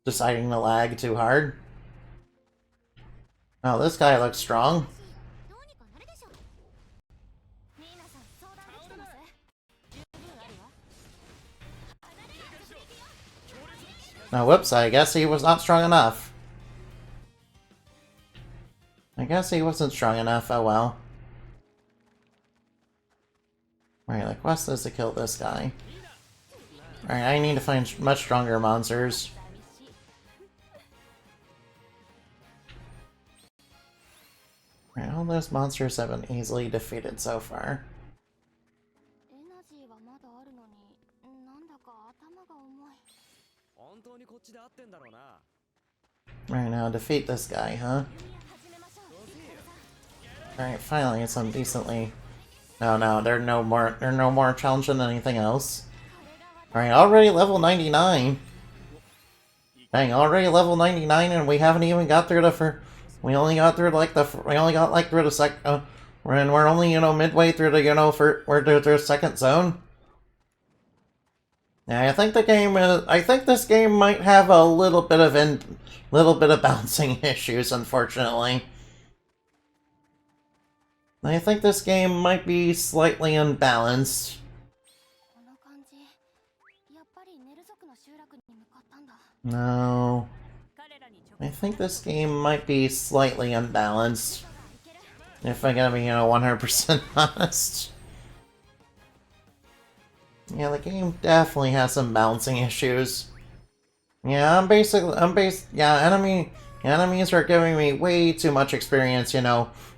Speaker 1: deciding to lag too hard. Oh, this guy looks strong. Now, whoops, I guess he was not strong enough. I guess he wasn't strong enough, oh well. Alright, the quest is to kill this guy. Alright, I need to find much stronger monsters. Alright, all those monsters have been easily defeated so far. Right now, defeat this guy, huh? Alright, finally, some decently... No, they're no more challenging than anything else. Alright, already level 99. Dang, already level 99 and we haven't even got through the we only got through through the second, we're only, midway through the, we're through the second zone. Yeah, I think this game might have a little bit of bouncing issues, unfortunately. I think this game might be slightly unbalanced. No. I think this game might be slightly unbalanced. If I gotta be, 100% honest. Yeah, the game definitely has some balancing issues. Yeah, enemies are giving me way too much experience,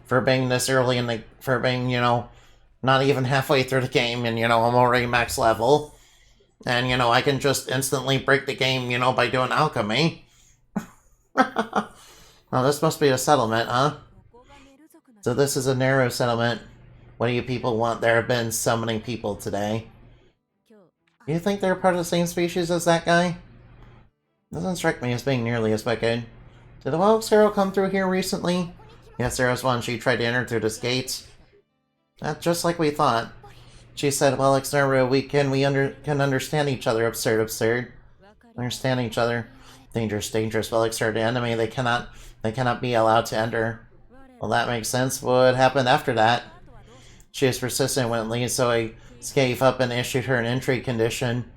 Speaker 1: for being this early in for being, not even halfway through the game and, I'm already max level. And, I can just instantly break the game, by doing alchemy. Oh, this must be a settlement, huh? So this is a narrow settlement. What do you people want? There have been so many people today. Do you think they're part of the same species as that guy? Doesn't strike me as being nearly as wicked. Did the Wild Sparrow come through here recently? Yes, there was one. She tried to enter through this gate. That's just like we thought. She said, well, Xnerru, we can understand each other. Absurd, absurd. Understand each other. Dangerous, dangerous. Well, exert enemy. They cannot be allowed to enter. Well, that makes sense. What happened after that? She was persistent when it leaves, so I gave up and issued her an entry condition.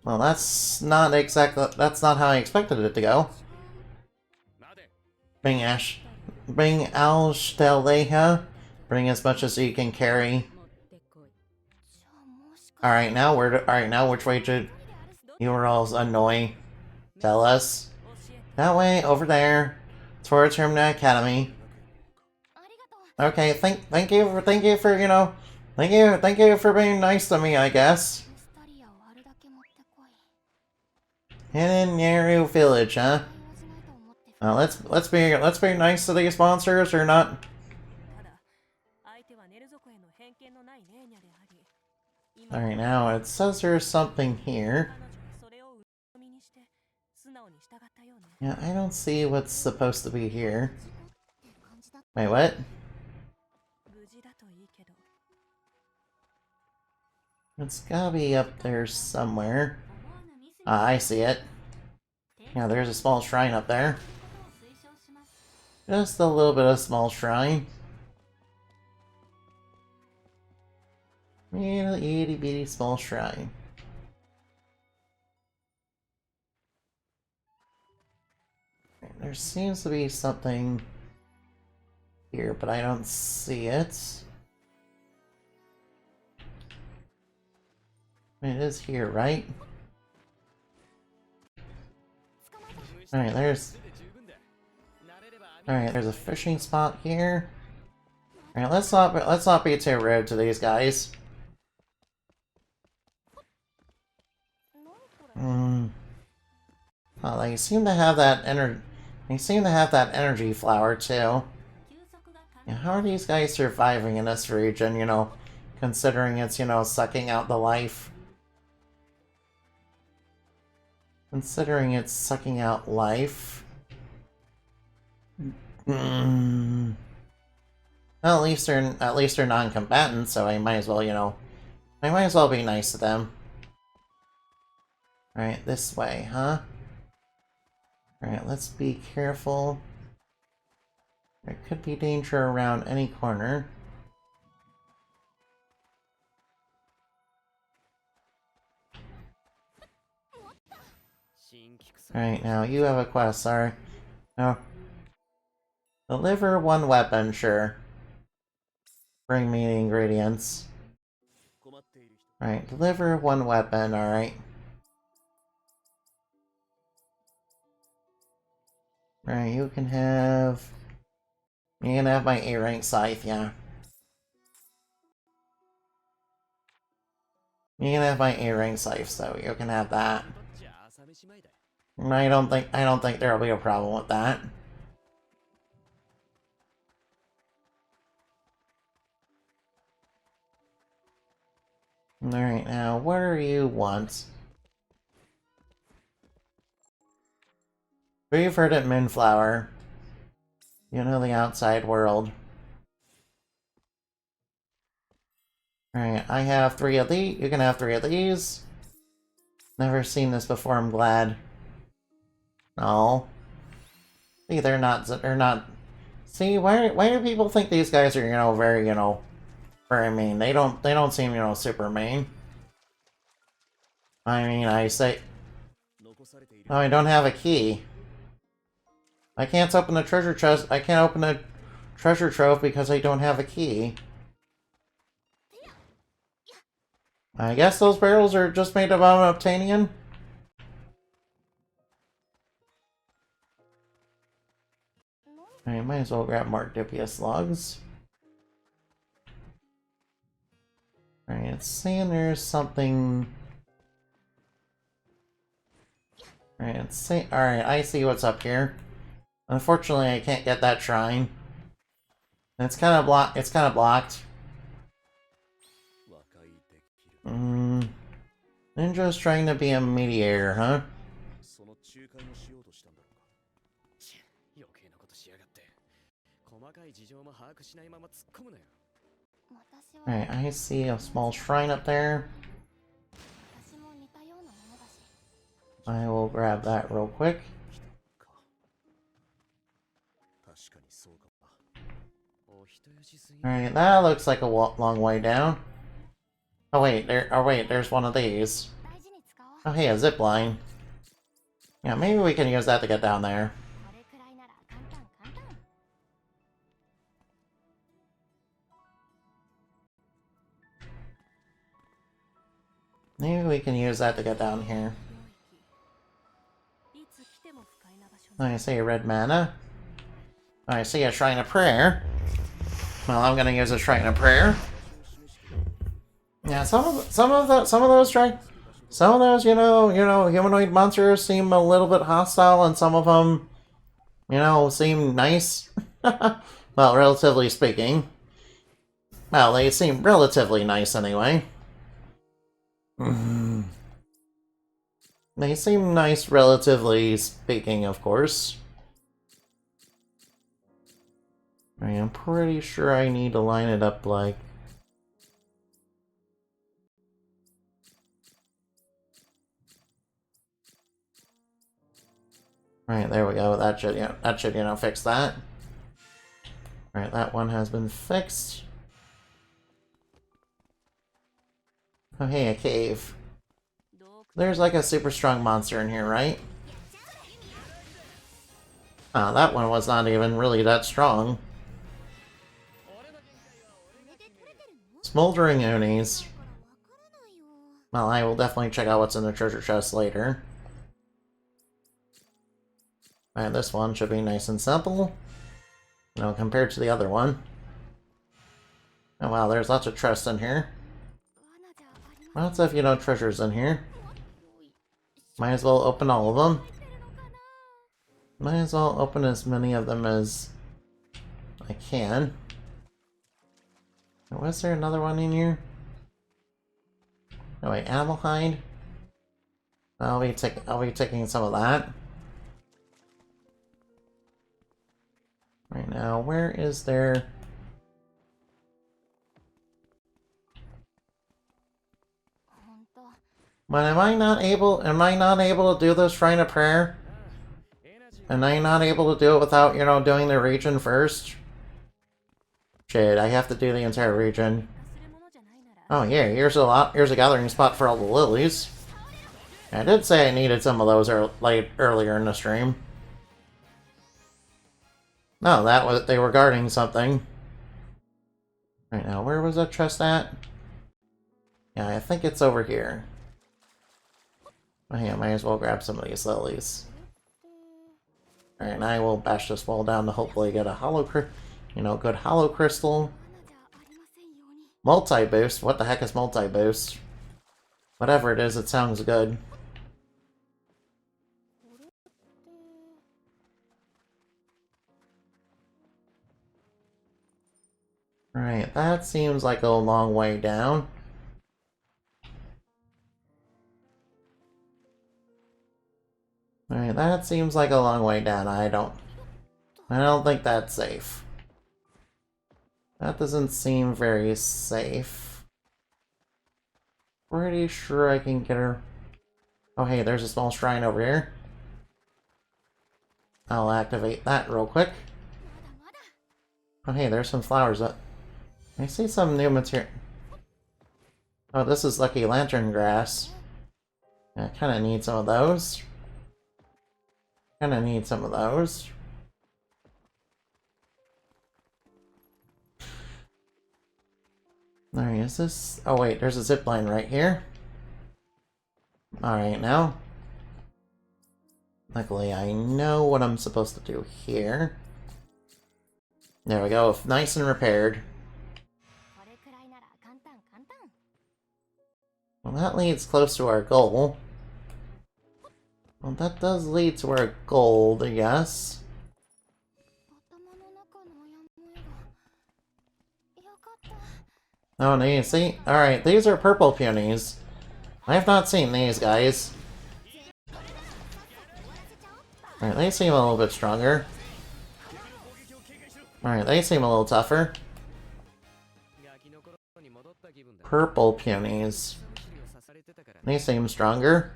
Speaker 1: Well, that's not how I expected it to go. Bring Alshteleha. Bring as much as you can carry. Alright, now which way should you were all annoying? Tell us. That way, over there. Towards Yumia Academy. Okay, thank you for thank you for being nice to me, I guess. Hidden Naru Village, huh? Let's be nice to these monsters or not. Alright, now it says there's something here. Yeah, I don't see what's supposed to be here. Wait, what? It's gotta be up there somewhere. Ah, I see it. Yeah, there's a small shrine up there. Just a little bit of small shrine. Little itty bitty small shrine. There seems to be something here, but I don't see it. It is here, right? Alright, there's a fishing spot here. Alright, let's not be too rude to these guys. Oh, they seem to have that energy flower too. Yeah, how are these guys surviving in this region, considering it's, sucking out the life? Considering it's sucking out life. Well, at least they're non-combatants, so I might as well be nice to them. Alright, this way, huh? Alright, let's be careful. There could be danger around any corner. Alright, now you have a quest, sorry. No. Deliver one weapon, sure. Bring me the ingredients. Alright, deliver one weapon, alright. Alright, you can have my A-rank scythe, yeah. You can have my A-rank scythe, so you can have that. I don't think there'll be a problem with that. Alright, now what do you want? Free verdant moonflower. You know the outside world. Alright, I have 3 of these. You can have 3 of these. Never seen this before, I'm glad. No. See, they're not See, why do people think these guys are, very, very mean? They don't seem, super mean. I mean, I say... Oh, I don't have a key. I can't open the treasure chest. I can't open the treasure trove because I don't have a key. I guess those barrels are just made of obsidian. I might as well grab more dubious logs. Alright, it's saying there's something... Alright, I see what's up here. Unfortunately, I can't get that shrine. It's kind of blocked. Ninja's trying to be a mediator, huh? Alright, I see a small shrine up there. I will grab that real quick. Alright, that looks like a long way down. Oh wait, there's one of these. Oh hey, a zip line. Yeah, maybe we can use that to get down there. Maybe we can use that to get down here. I see a red mana. I see a shrine of prayer. Well, I'm gonna use a shrine of prayer. Yeah, some of those humanoid monsters seem a little bit hostile, and some of them, seem nice. Well, relatively speaking. Well, they seem relatively nice anyway. They seem nice, relatively speaking, of course. I am pretty sure I need to line it up like... Right, there we go. That should, fix that. Alright, that one has been fixed. Oh, hey, a cave. There's like a super strong monster in here, right? Ah, that one was not even really that strong. Smoldering Unis. Well, I will definitely check out what's in the treasure chest later. Alright, this one should be nice and simple. Compared to the other one. Oh wow, there's lots of chests in here. Lots of, treasures in here. Might as well open all of them. Might as well open as many of them as I can. Was there another one in here? Oh wait, animal hide. I'll be taking some of that. Right now, where is there? But am I not able to do this shrine of prayer? Am I not able to do it without, doing the region first? Shit, I have to do the entire region. Oh yeah, here's a gathering spot for all the lilies. I did say I needed some of those earlier in the stream. No, they were guarding something. Right now, where was that chest at? Yeah, I think it's over here. Oh, yeah, might as well grab some of these lilies. Alright, and I will bash this wall down to hopefully get a good hollow crystal. Multi-boost? What the heck is multi-boost? Whatever it is, it sounds good. Right, that seems like a long way down. Alright, that seems like a long way down. I don't think that's safe. That doesn't seem very safe. Pretty sure I can get her. Oh hey, there's a small shrine over here. I'll activate that real quick. Oh, hey, there's some flowers up. I see some new material. Oh, this is Lucky Lantern grass. I kind of need some of those. Kind of need some of those. Alright, is this... Oh, wait, there's a zip line right here. Alright, now. Luckily, I know what I'm supposed to do here. There we go, nice and repaired. Well, that leads close to our goal. Well, that does lead to our goal, I guess. Oh, no, you see? Alright, these are purple peonies. I have not seen these guys. Alright, they seem a little bit stronger. Alright, they seem a little tougher. Purple peonies. They seem stronger.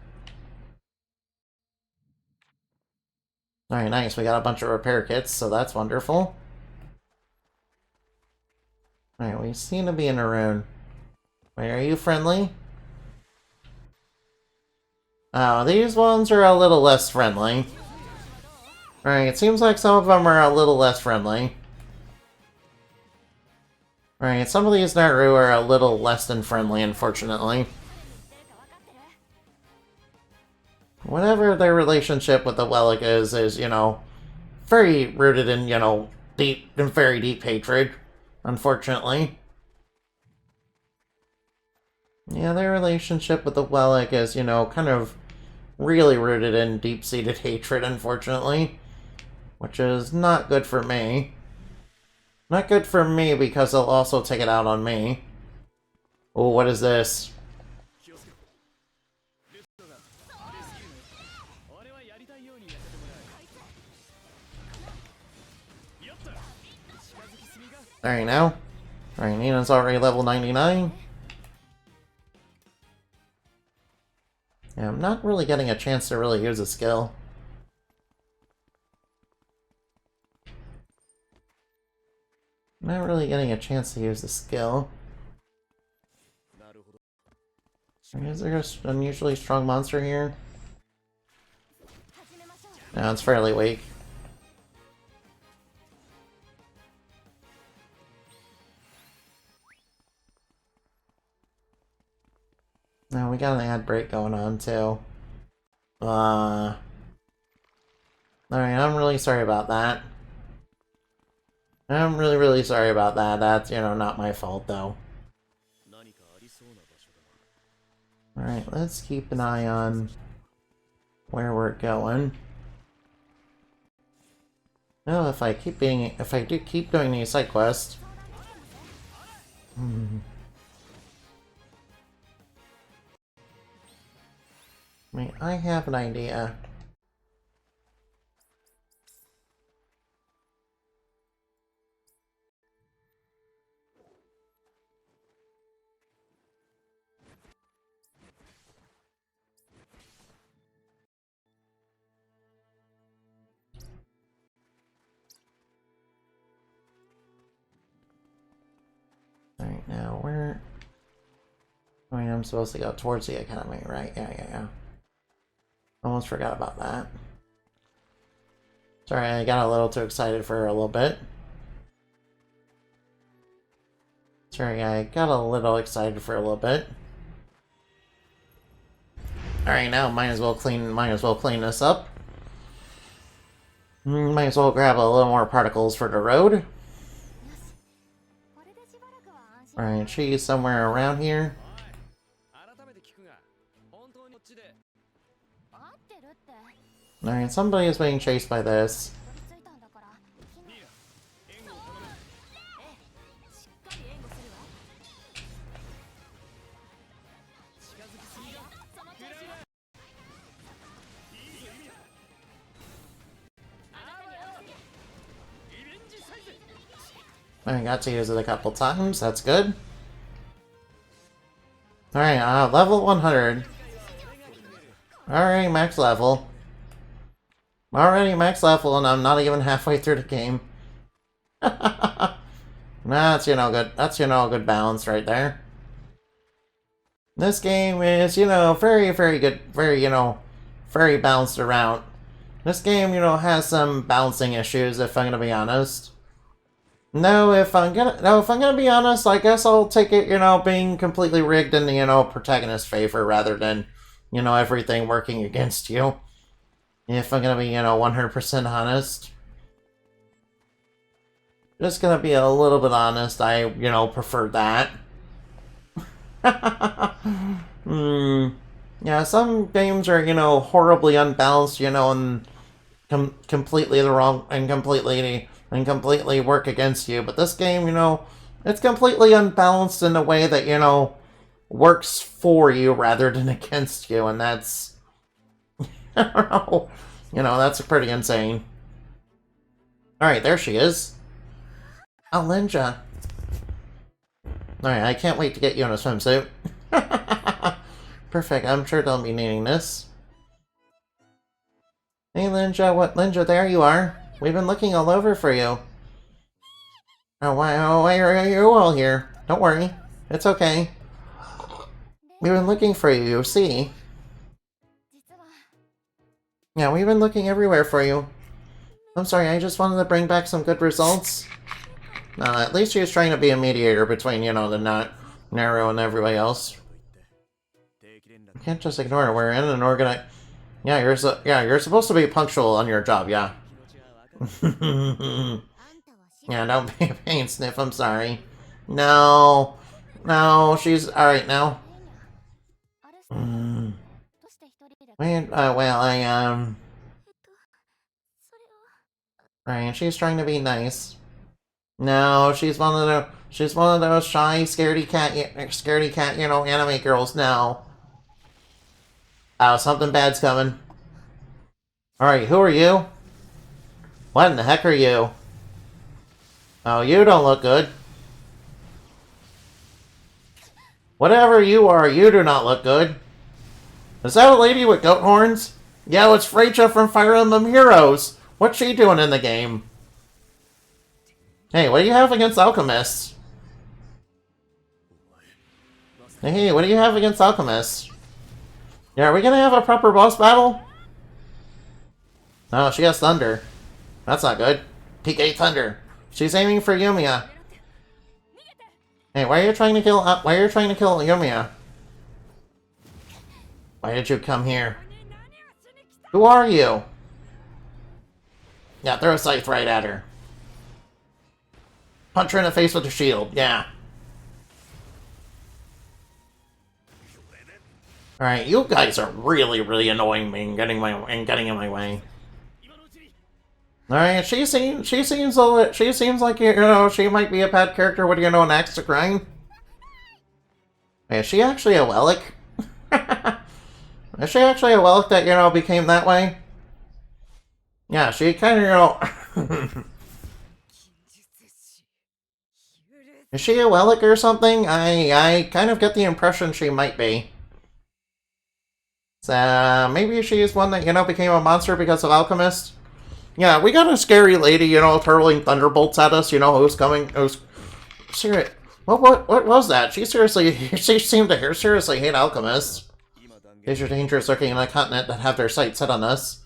Speaker 1: Alright, nice. We got a bunch of repair kits, so that's wonderful. Alright, we seem to be in a room. Wait, are you friendly? Oh, these ones are a little less friendly. Alright, it seems like some of them are a little less friendly. Alright, some of these Naru are a little less than friendly, unfortunately. Whatever their relationship with the Wellick is, you know, very rooted in, you know, very deep hatred, unfortunately. Yeah, their relationship with the Wellick is, you know, kind of really rooted in deep-seated hatred, unfortunately. Which is not good for me. Not good for me because they'll also take it out on me. Oh, what is this? Alright, now. Alright, Nina's already level 99. Yeah, I'm not really getting a chance to really use a skill. Not really getting a chance to use the skill. Is there an unusually strong monster here? No, it's fairly weak. No, we got an ad break going on too. Alright, I'm really sorry about that. I'm really, really sorry about that. That's, you know, not my fault, though. Alright, let's keep an eye on where we're going. Well, if I do keep doing these side quests... I mean, I have an idea. Alright, now where... I mean, I'm supposed to go towards the academy, right? Yeah. Almost forgot about that. Sorry, I got a little too excited for a little bit. Sorry, I got a little excited for a little bit. Alright, now might as well clean this up. Might as well grab a little more particles for the road. Alright, she's somewhere around here. Alright, somebody is being chased by this. I got to use it a couple times, that's good. Alright, level 100. Alright, max level. Already max level and I'm not even halfway through the game. That's, good. That's, a good balance right there. This game is, very, very good. Very, very balanced around. This game, has some balancing issues, if I'm gonna be honest. No, if I'm gonna be honest, I guess I'll take it, being completely rigged in the, protagonist's favor rather than, everything working against you. If I'm gonna be, 100% honest. Just gonna be a little bit honest, I, prefer that. Yeah, some games are, horribly unbalanced, and completely the wrong, and completely work against you. But this game, it's completely unbalanced in a way that, works for you rather than against you, and that's, I don't know, that's pretty insane. Alright, there she is. Oh, Linja. Alright, I can't wait to get you in a swimsuit. Perfect, I'm sure they'll be needing this. Hey, Linja, there you are. We've been looking all over for you. Why are you all here? Don't worry, it's okay. We've been looking for you, you see. Yeah, we've been looking everywhere for you. I'm sorry, I just wanted to bring back some good results. At least she was trying to be a mediator between, the Naru and everybody else. You can't just ignore it. We're in an organized... Yeah, you're supposed to be punctual on your job, yeah. Yeah, don't be a pain, Sniff, I'm sorry. No, she's... Alright, now. Right, she's trying to be nice. No, she's one of those shy, scaredy cat, anime girls. No. Oh, something bad's coming. Alright, who are you? What in the heck are you? Oh, you don't look good. Whatever you are, you do not look good. Is that a lady with goat horns? Yeah, it's Rachel from Fire Emblem Heroes. What's she doing in the game? Hey, what do you have against alchemists? Hey, what do you have against alchemists? Yeah, are we gonna have a proper boss battle? Oh, she has thunder. That's not good. PK Thunder. She's aiming for Yumia. Hey, why are you trying to kill Yumia? Why did you come here? Who are you? Yeah, throw a scythe right at her. Punch her in the face with a shield, yeah. Alright, you guys are really annoying me and getting in my way. Alright, she seems like, she might be a bad character with, an axe to grind. Hey, is she actually a Wellick? Is she actually a Wellick that, became that way? Yeah, she kind of, Is she a Wellick or something? I kind of get the impression she might be. So, maybe she's one that, became a monster because of Alchemist. Yeah, we got a scary lady, hurling thunderbolts at us, who's coming, serious. What was that? She seemed to seriously hate Alchemists. These are dangers lurking in a continent that have their sights set on us.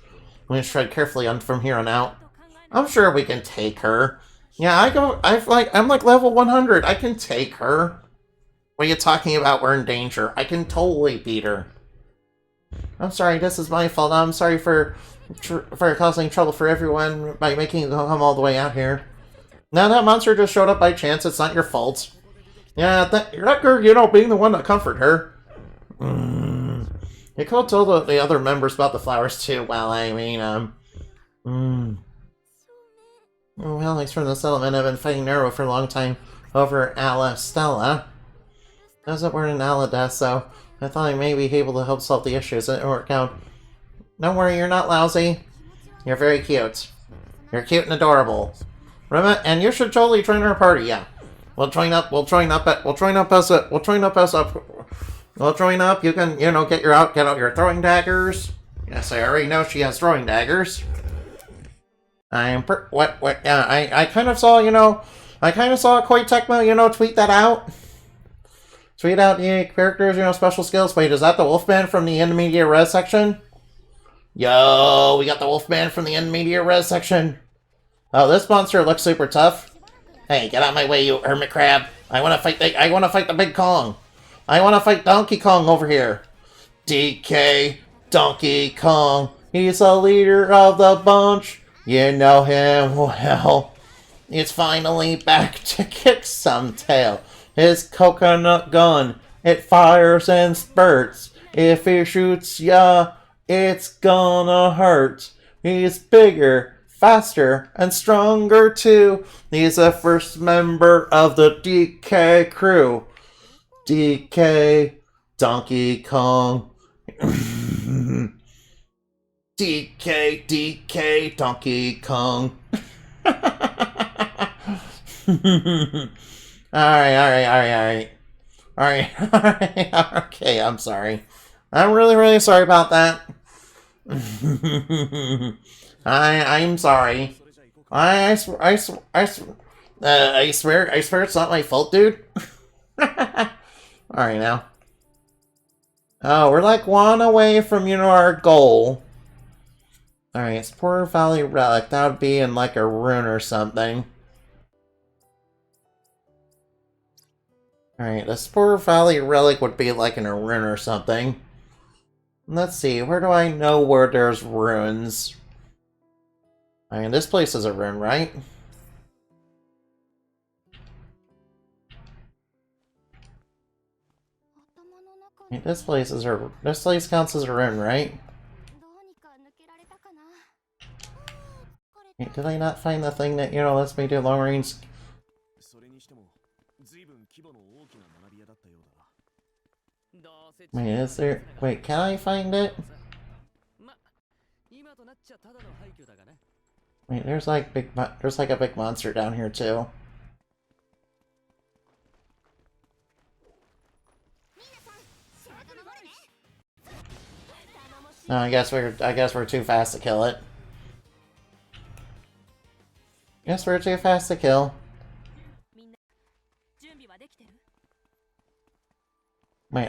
Speaker 1: We must tread carefully from here on out. I'm sure we can take her. Yeah, I'm like level 100. I can take her. What are you talking about? We're in danger. I can totally beat her. I'm sorry, this is my fault. I'm sorry for causing trouble for everyone by making them come all the way out here. Now that monster just showed up by chance. It's not your fault. Yeah, you're being the one to comfort her. You could tell the other members about the flowers too. Well, I mean, Well, Alex from the settlement have been fighting Nero for a long time over Stella. That's what we're in Alada, so I thought I may be able to help solve the issues that work out. Don't worry, you're not lousy. You're very cute. You're cute and adorable. Remember, and you should totally join our party. Yeah, we'll join up. You can, get out your throwing daggers. Yes, I already know she has throwing daggers. I kind of saw, I kind of saw Koei Tecmo, tweet that out. Tweet out the characters, special skills. Wait, is that the Wolfman from the Intermediate Res section? Yo, we got the Wolfman from the Intermediate Res section. Oh, this monster looks super tough. Hey, get out of my way, you hermit crab. I want to fight the big Kong. I want to fight Donkey Kong over here. DK Donkey Kong. He's the leader of the bunch. You know him well. He's finally back to kick some tail. His coconut gun, it fires in spurts. If he shoots ya, it's gonna hurt. He's bigger, faster, and stronger too. He's the first member of the DK crew. DK Donkey Kong. DK Donkey Kong. Alright. Okay, I'm sorry. I'm really sorry about that. I'm sorry. I swear it's not my fault, dude. Alright now. Oh, we're like one away from, our goal. Alright, Spore Valley Relic. That would be in like a rune or something. Alright, the Spore Valley Relic would be like in a rune or something. Let's see, where do I know where there's runes? I mean, this place is a rune, right? Wait, this place counts as a rune, right? Wait, did I not find the thing that, lets me do long range? Wait, is there... Wait, can I find it? Wait, there's like a big monster down here too. No, I guess we're too fast to kill it. Guess we're too fast to kill. Wait,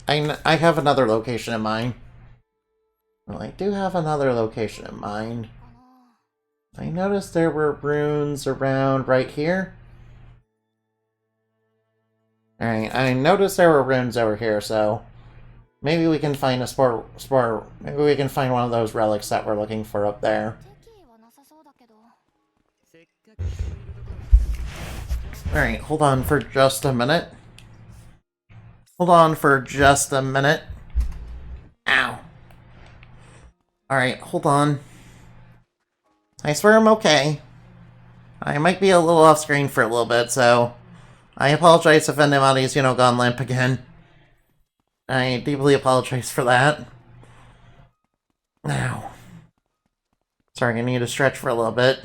Speaker 1: I have another location in mind. Well, I do have another location in mind. I noticed there were runes around right here. Alright, I noticed there were runes over here, so maybe we can find a spore. Maybe we can find one of those relics that we're looking for up there. Alright, hold on for just a minute. Hold on for just a minute. Ow. Alright, hold on. I swear I'm okay. I might be a little off screen for a little bit, so I apologize if anybody's, gone limp again. I deeply apologize for that. Ow. Sorry, I need to stretch for a little bit.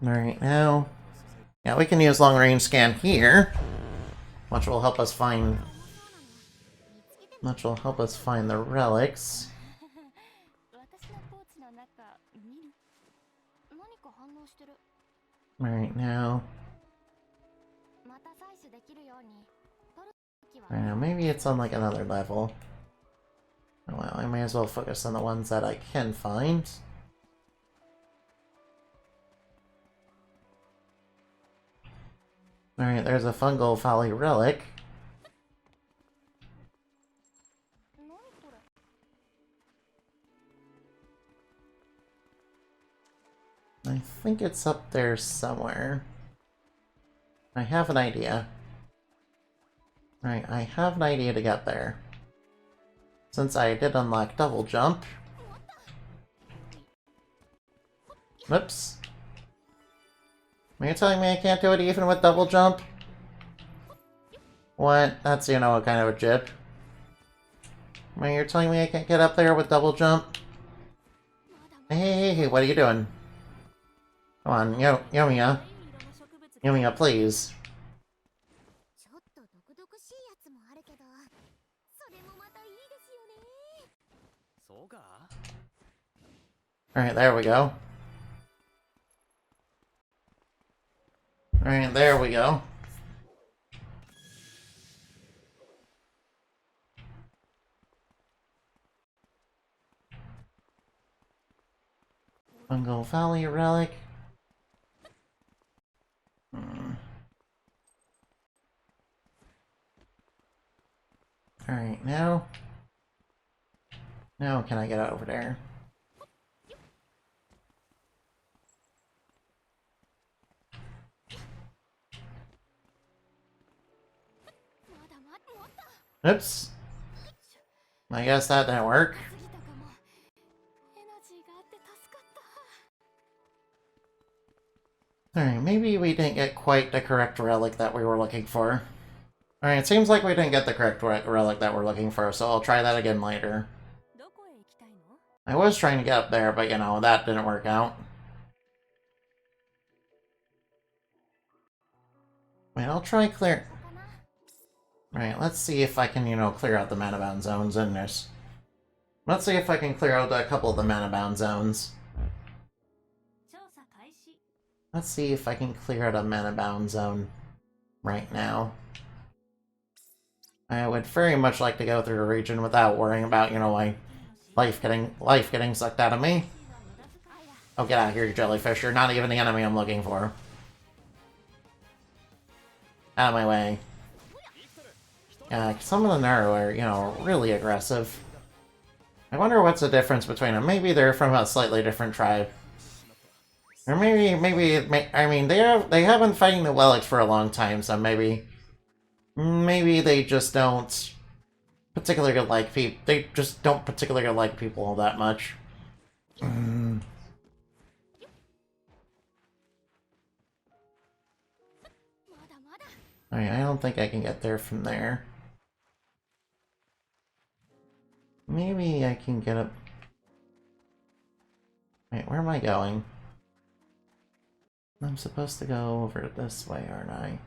Speaker 1: Alright, now... Yeah, we can use long-range scan here. Which will help us find... the relics. Alright, now... Alright, now maybe it's on like another level. Well, I may as well focus on the ones that I can find. Alright, there's a fungal valley relic. I think it's up there somewhere. I have an idea. Right, I have an idea to get there. Since I did unlock double jump. Whoops. Are you telling me I can't do it even with double jump? What? That's, a kind of a jip. You're telling me I can't get up there with double jump? Hey, what are you doing? Come on, Yumia. Yumia, please. Alright, there we go. Alright, there we go. Bungle Valley Relic. Alright, now... Now can I get over there? Oops. I guess that didn't work. Alright, maybe we didn't get quite the correct relic that we were looking for. Alright, it seems like we didn't get the correct relic that we're looking for, so I'll try that again later. I was trying to get up there, but you know, that didn't work out. Wait, I'll try clear... Right, let's see if I can, you know, clear out the mana-bound zones in this. Let's see if I can clear out a couple of the mana-bound zones. Let's see if I can clear out a mana-bound zone right now. I would very much like to go through a region without worrying about, you know, my life getting sucked out of me. Oh, get out of here, you jellyfish. You're not even the enemy I'm looking for. Out of my way. Some of the Naru are, you know, really aggressive. I wonder what's the difference between them. Maybe they're from a slightly different tribe. Or maybe, I mean, they have been fighting the Wellics for a long time, so maybe they just don't particularly like people. They just don't particularly like people all that much. Alright, I don't think I can get there from there. Maybe I can get up... Wait, where am I going? I'm supposed to go over this way, aren't I?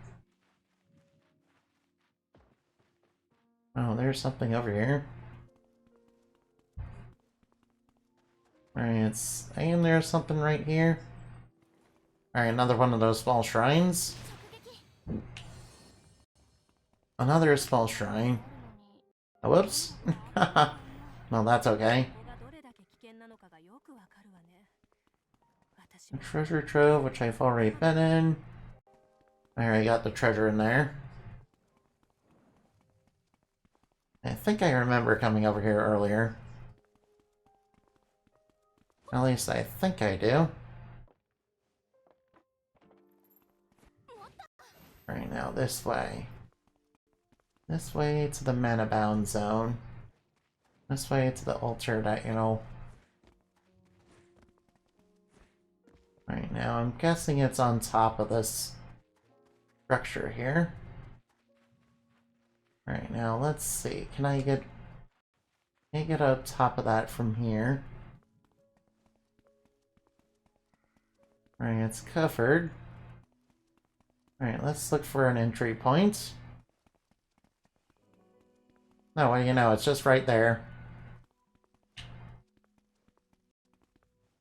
Speaker 1: Oh, there's something over here. Alright, and there's something right here. Alright, another one of those small shrines. Another small shrine. Oh, whoops. Well, that's okay. A treasure trove, which I've already been in. I already got the treasure in there. I think I remember coming over here earlier. At least I think I do. Alright, now this way. This way to the mana-bound zone. This way to the altar that, you know... Right now, I'm guessing it's on top of this structure here. Right now, let's see. Can I get on top of that from here? Right, it's covered. Alright, let's look for an entry point. No, well, you know, it's just right there.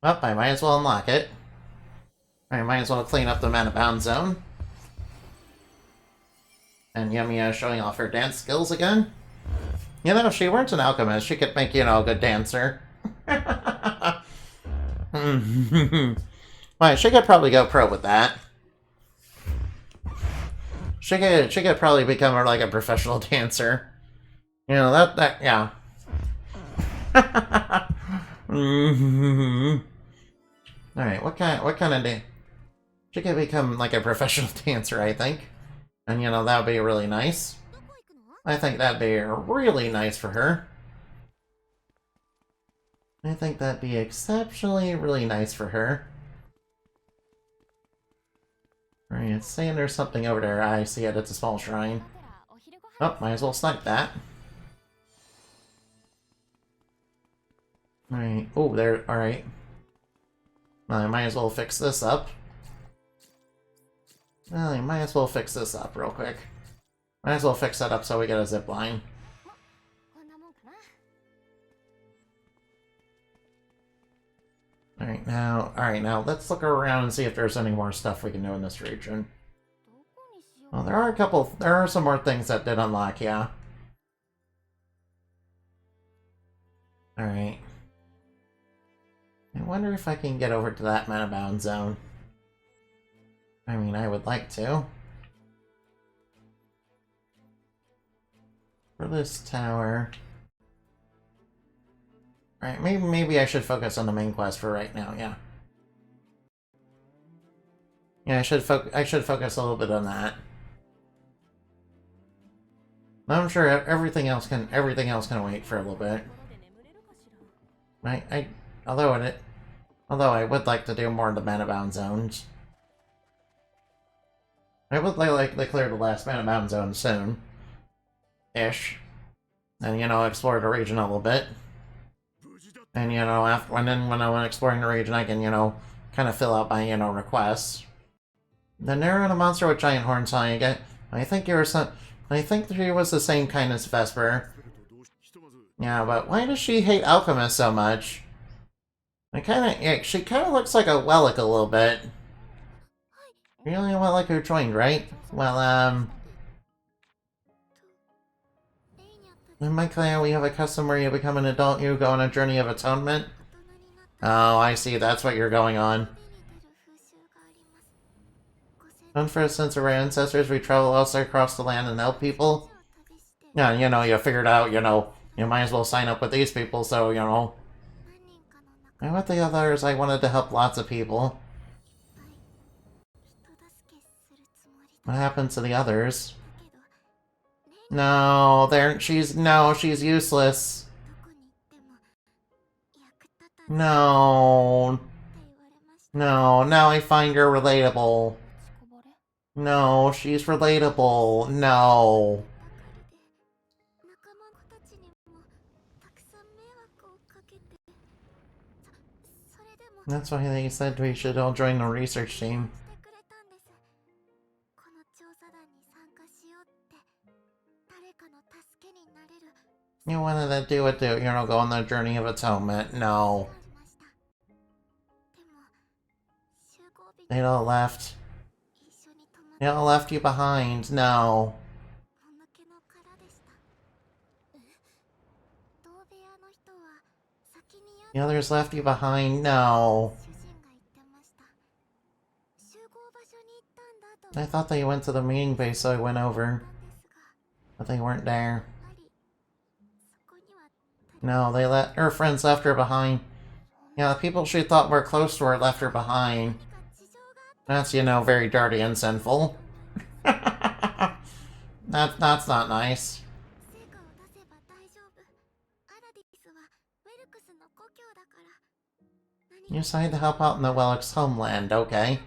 Speaker 1: Well, I might as well unlock it. I might as well clean up the mana-bound zone. And Yumia showing off her dance skills again. You know, if she weren't an alchemist, she could make, you know, a good dancer. Well, she could probably go pro with that. She could probably become like a professional dancer. You know, yeah. Alright, what kind of dance? She could become like a professional dancer, I think. And, you know, that would be really nice. I think that'd be really nice for her. I think that'd be exceptionally really nice for her. Alright, it's saying there's something over there. I see it, it's a small shrine. Oh, might as well snipe that. Alright, oh, there, alright. Well, I might as well fix this up. Well, I might as well fix this up real quick. Might as well fix that up so we get a zip line. Alright, now, let's look around and see if there's any more stuff we can do in this region. Well, there are some more things that did unlock, yeah. Alright. I wonder if I can get over to that mana-bound zone. I mean, I would like to. For this tower... Alright, maybe I should focus on the main quest for right now, yeah. Yeah, I should focus a little bit on that. I'm sure everything else can wait for a little bit. Right? Although I would like to do more of the mana-bound zones. I would like to clear the last mana-bound zone soon. Ish. And, you know, explore the region a little bit. And, you know, when I'm exploring the region, I can, you know, kind of fill out my, you know, requests. The narrow and a monster with giant horns on you. I think she was the same kind as Vesper. Yeah, but why does she hate alchemists so much? She kind of looks like a Wellick a little bit. Really a Wellick who joined, right? Well, in my clan, we have a custom where you become an adult, you go on a journey of atonement. Oh, I see, that's what you're going on. And for since our ancestors, we travel also across the land and help people. Yeah, you know, you figured out, you know, you might as well sign up with these people, so, you know. And with the others, I wanted to help lots of people. What happened to the others? No, she's useless. No. No, now I find her relatable. No, she's relatable. No. That's why they said we should all join the research team. You wanted to do it, you know, go on the journey of atonement. No. They all left. They all left you behind. No. The others left you behind. No. I thought they went to the meeting base, so I went over. But they weren't there. No, her friends left her behind. Yeah, the people she thought were close to her left her behind. That's, you know, very dirty and sinful. That's not nice. You decided to help out in the Wellick's homeland, okay.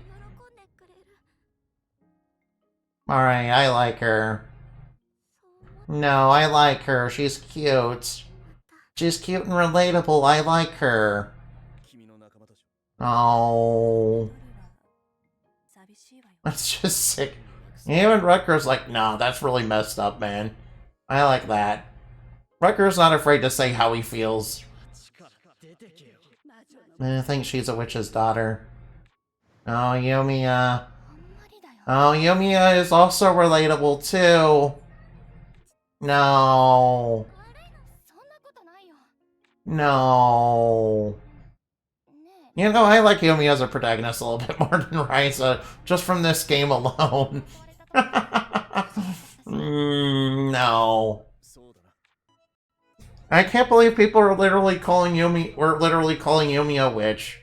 Speaker 1: Alright, I like her. No, I like her. She's cute. She's cute and relatable. I like her. Oh. That's just sick. Even Rutger's like, no, that's really messed up, man. I like that. Rutger's not afraid to say how he feels. I think she's a witch's daughter. Oh, Yumia. Oh, Yumia is also relatable, too. No. No. You know, I like Yumi as a protagonist a little bit more than Ryza, just from this game alone. No. I can't believe people are literally calling Yumi a witch.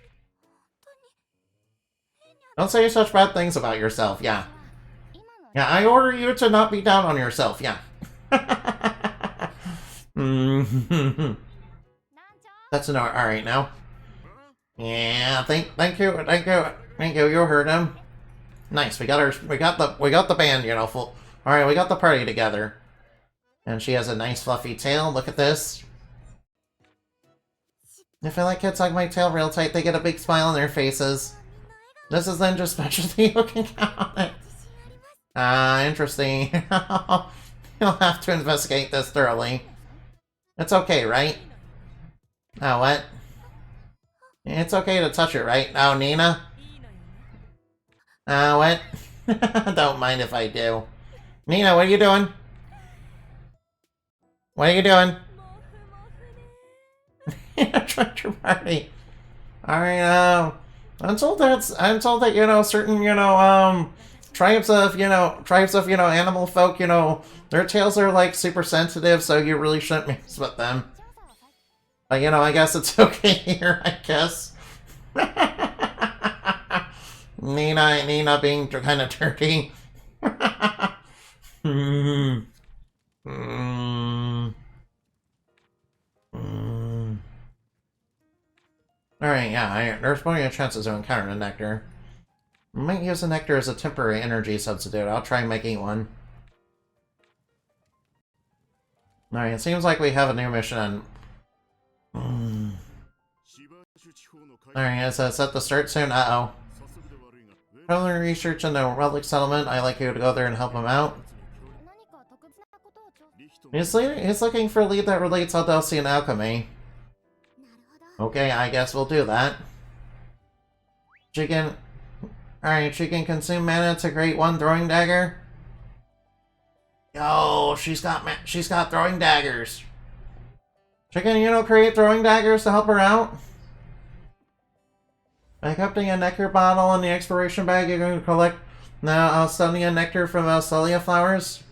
Speaker 1: Don't say such bad things about yourself, yeah. Yeah, I order you to not be down on yourself, yeah. That's an alright now. Yeah, thank you, you heard him. Nice, we got the band, you know, full. Alright, we got the party together. And she has a nice fluffy tail, look at this. If I let kids hug my tail real tight, they get a big smile on their faces. This is Ninja's specialty, you can count it. Ah, interesting. You'll have to investigate this thoroughly. It's okay, right? Oh, what? It's okay to touch it, right? Oh, Nina? What? Don't mind if I do. Nina, what are you doing? What are you doing? Treasure party. Alright, I'm told that, certain, tribes of, animal folk, their tails are, like, super sensitive, so you really shouldn't mess with them. But, I guess it's okay here, I guess. Nina being kind of dirty. Alright, yeah, there's plenty of chances to encounter a nectar. I might use the nectar as a temporary energy substitute. I'll try making one. Alright, it seems like we have a new mission. Alright, is that set to start soon? Uh-oh. Further research in the relic settlement. I'd like you to go there and help him out. He's looking for a lead that relates Alchemy and Alchemy. Okay, I guess we'll do that. Alright, she can consume mana to create one throwing dagger. Yo, she's got throwing daggers. She can, create throwing daggers to help her out. By accepting a nectar bottle in the exploration bag, you're going to collect the Alcenia nectar from Alcelia flowers.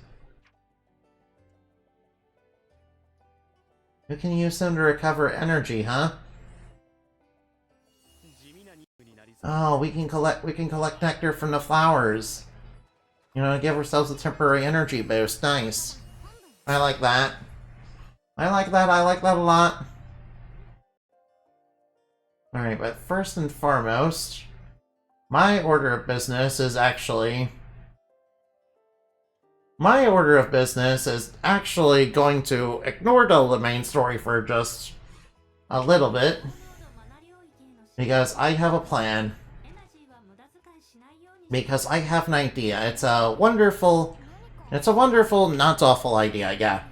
Speaker 1: You can use them to recover energy, huh? Oh, we can collect nectar from the flowers. Give ourselves a temporary energy boost. Nice. I like that. I like that a lot. Alright, but first and foremost, my order of business is actually going to ignore the main story for just a little bit. Because I have a plan. Because I have an idea. It's a wonderful, not awful idea, yeah.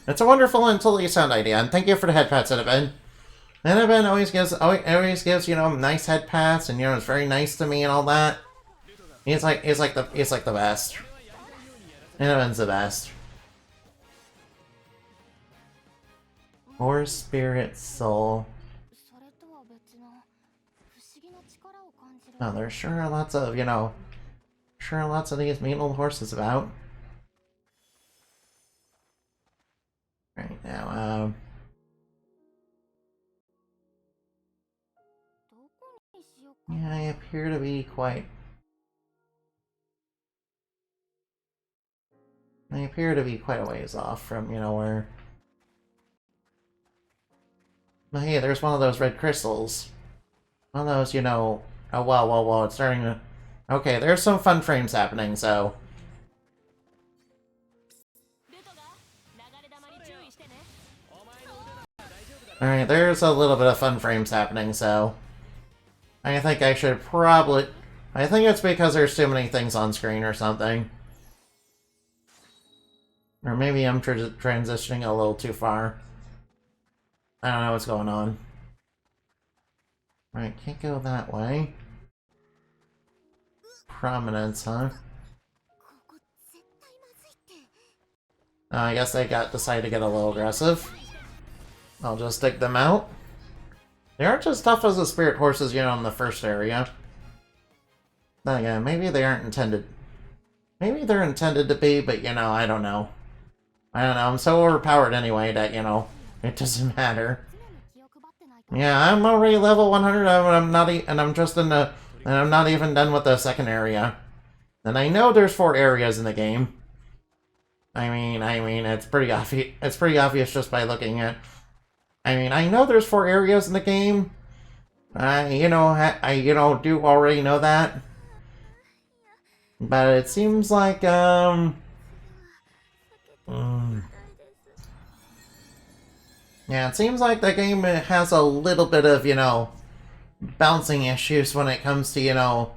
Speaker 1: It's a wonderful and totally sound idea, and thank you for the head pats, Cinnabon. Cinnabon always gives, nice head pats, and, it's very nice to me and all that. He's like the best. Cinnabon's the best. Or spirit soul. Oh, there's sure lots of, these mean old horses about. Right now, yeah, I appear to be quite a ways off from, where... But hey, there's one of those red crystals. One of those, Oh, whoa, it's starting to... Okay, there's some fun frames happening, so... Alright, there's a little bit of fun frames happening, so... I think I should probably... I think it's because there's too many things on screen or something. Or maybe I'm transitioning a little too far. I don't know what's going on. Right, can't go that way. Prominence, huh? I guess they decided to get a little aggressive. I'll just dig them out. They aren't as tough as the spirit horses, in the first area. Then again, maybe they aren't intended. Maybe they're intended to be, but, I don't know. I'm so overpowered anyway that, it doesn't matter. Yeah, I'm already level 100, I'm not even done with the second area. And I know there's 4 areas in the game. I mean, it's pretty obvious. It's pretty obvious just by looking at. I know there's 4 areas in the game. I do already know that. But it seems like, yeah, it seems like the game has a little bit of, bouncing issues when it comes to,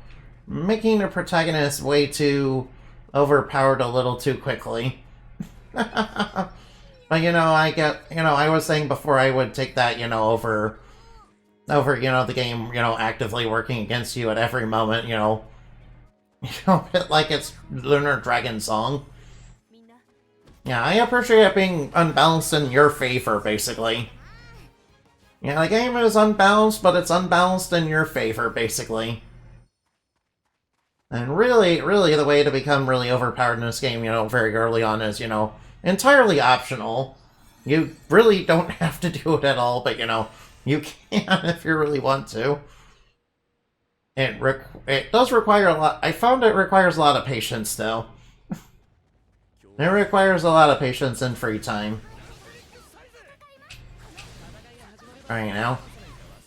Speaker 1: making the protagonist way too overpowered a little too quickly. But, I was saying before I would take that, over, the game, actively working against you at every moment, a bit like it's Lunar Dragon Song. Yeah, I appreciate it being unbalanced in your favor, basically. Yeah, the game is unbalanced, but it's unbalanced in your favor, basically. And really, really, the way to become really overpowered in this game, very early on is, entirely optional. You really don't have to do it at all, but, you can if you really want to. It does require a lot. I found it requires a lot of patience, though. It requires a lot of patience and free time. Right now.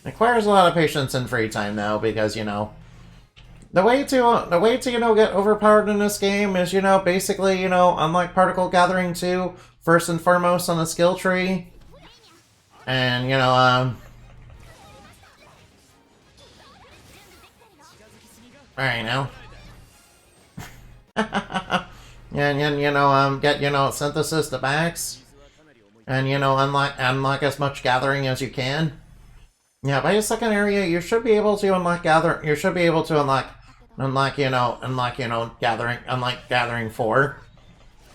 Speaker 1: It requires a lot of patience and free time, though, because, the way to get overpowered in this game is, basically, unlike Particle Gathering 2, first and foremost on the skill tree. And, Alright now. And, get, synthesis to max. And, unlock as much gathering as you can. Yeah, by the second area, you should be able to unlock gathering 4.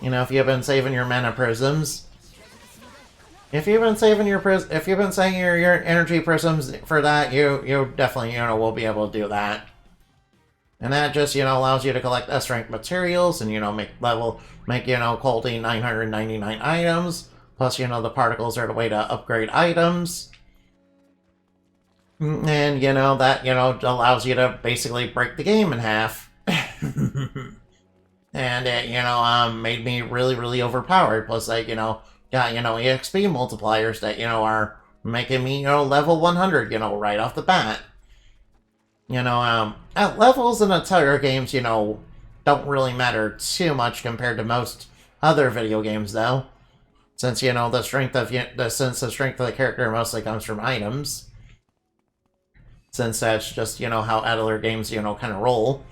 Speaker 1: If you've been saving your mana prisms. If you've been saving your energy prisms for that, you definitely, will be able to do that. And that just, allows you to collect S-rank materials and, make quality 999 items. Plus, the particles are the way to upgrade items. And, that, allows you to basically break the game in half. And it, made me really, really overpowered. Plus, got, EXP multipliers that, are making me, level 100, right off the bat. Levels in Atelier games, don't really matter too much compared to most other video games, though. Since, the strength of the character mostly comes from items. Since that's just, how Atelier games, kind of roll.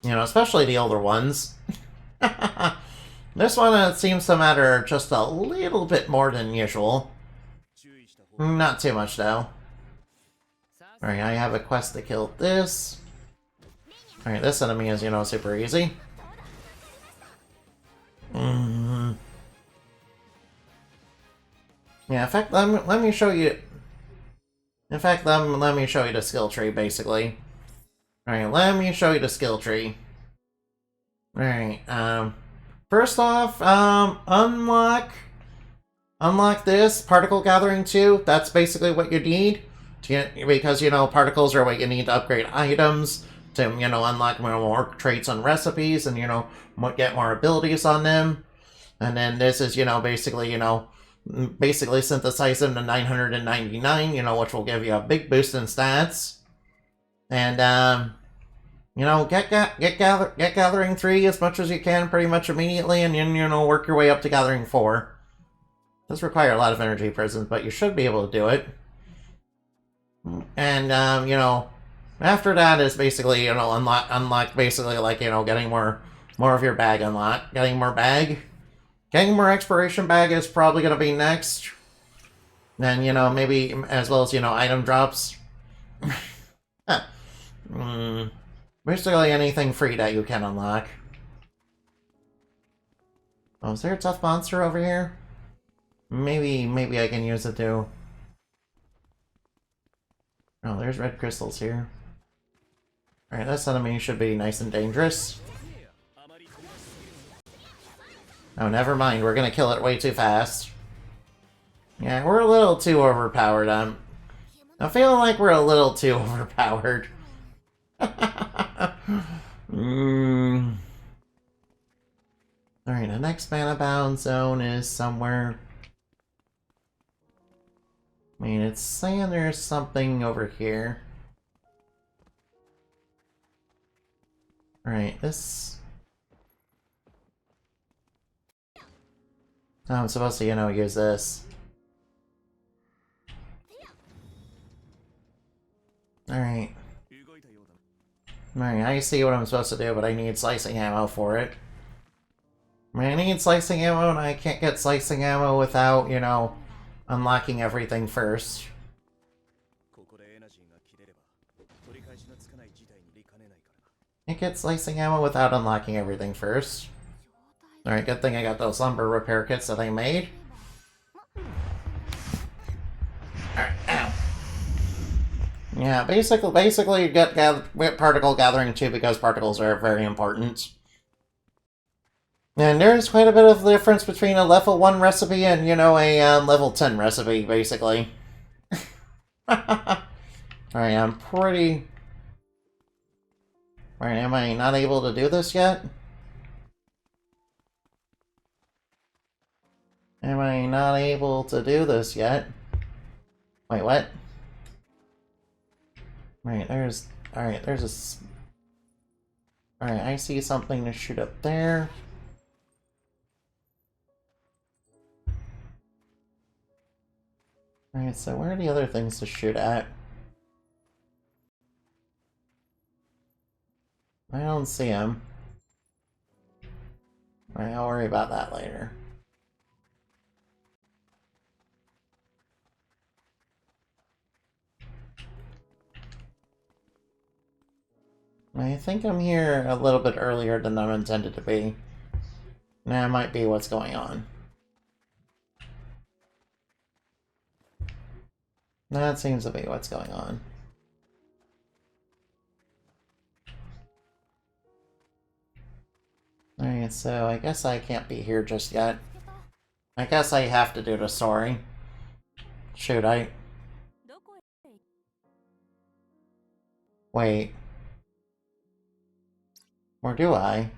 Speaker 1: Especially the older ones. This one, it seems to matter just a little bit more than usual. Not too much, though. Alright, I have a quest to kill this. Alright, this enemy is, super easy. Yeah, in fact, let me show you... In fact, let me show you the skill tree, basically. Alright, let me show you the skill tree. Alright, first off, unlock this, Particle Gathering 2. That's basically what you need. Because, particles are what you need to upgrade items, to, unlock more traits and recipes, and, get more abilities on them. And then this is, basically synthesize them to 999, which will give you a big boost in stats. And, get Gathering 3 as much as you can pretty much immediately, and then, work your way up to Gathering 4. It does require a lot of energy prisms, but you should be able to do it. And, after that is basically, unlock basically, like, getting more of your bag unlocked. Getting more bag. Getting more exploration bag is probably going to be next. Then, maybe, as well as, item drops. Basically anything free that you can unlock. Oh, is there a tough monster over here? Maybe I can use it too. Oh, there's red crystals here. Alright, this enemy should be nice and dangerous. Oh, never mind. We're gonna kill it way too fast. Yeah, we're a little too overpowered. I'm feeling like we're a little too overpowered. Alright, the next mana bound zone is somewhere... I mean, it's saying there's something over here. Alright, this... Oh, I'm supposed to, use this. Alright. Alright, I see what I'm supposed to do, but I need slicing ammo for it. I mean, I need slicing ammo, and I can't get slicing ammo without, you know, unlocking everything first. Can't get slicing ammo without unlocking everything first. Alright, good thing I got those lumber repair kits that I made. Alright, ow. Yeah, basically get particle gathering too, because particles are very important. And there's quite a bit of difference between a level 1 recipe and, you know, a level 10 recipe, basically. Alright, I'm pretty... Alright, am I not able to do this yet? Am I not able to do this yet? Wait, what? Alright, there's a... Alright, I see something to shoot up there. Alright, so where are the other things to shoot at? I don't see them. Alright, I'll worry about that later. I think I'm here a little bit earlier than I'm intended to be. That might be what's going on. That seems to be what's going on. Alright, so I guess I can't be here just yet. I guess I have to do the story. Shoot, Wait. Or do I?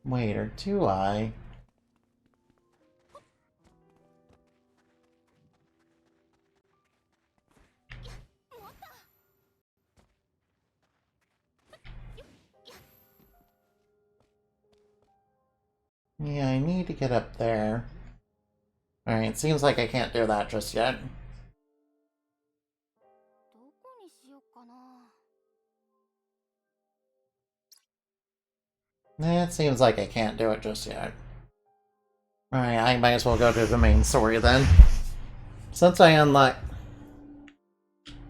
Speaker 1: Wait, or do I? Yeah, I need to get up there. Alright, seems like I can't do that just yet. It seems like I can't do it just yet. Alright, I might as well go to the main story then. Since I unlock...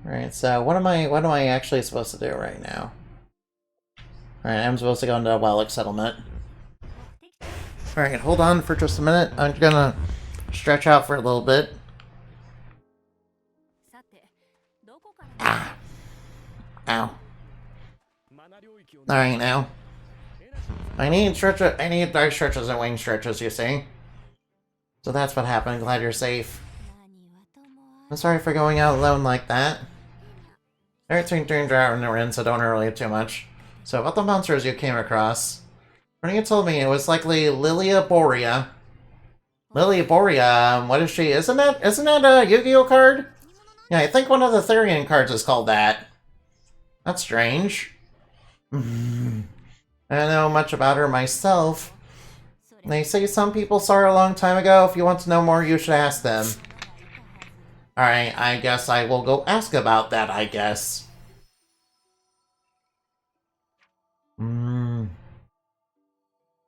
Speaker 1: Alright, so what am I actually supposed to do right now? Alright, I'm supposed to go into a Wellick settlement. Alright, hold on for just a minute. I'm gonna stretch out for a little bit. Ah. Ow. Alright, now. I need dark stretches and wing stretches, you see? So that's what happened. Glad you're safe. I'm sorry for going out alone like that. Everything turned out in the inn, so don't worry too much. So about the monsters you came across. When you told me it was likely Lilia Borea. Lilia Borea, what is she? Isn't that a Yu-Gi-Oh card? Yeah, I think one of the Therian cards is called that. That's strange. I don't know much about her myself. They say some people saw her a long time ago. If you want to know more, you should ask them. Alright, I guess I will go ask about that, I guess.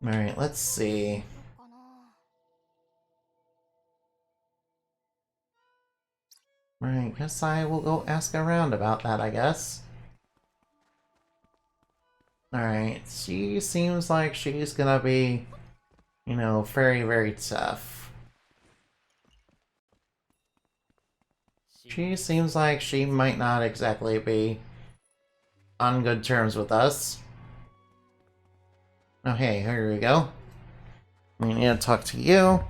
Speaker 1: Alright, let's see. Alright, guess I will go ask around about that, I guess. Alright, she seems like she's gonna be, you know, very, very tough. She seems like she might not exactly be on good terms with us. Oh, hey, here we go. We need to talk to you.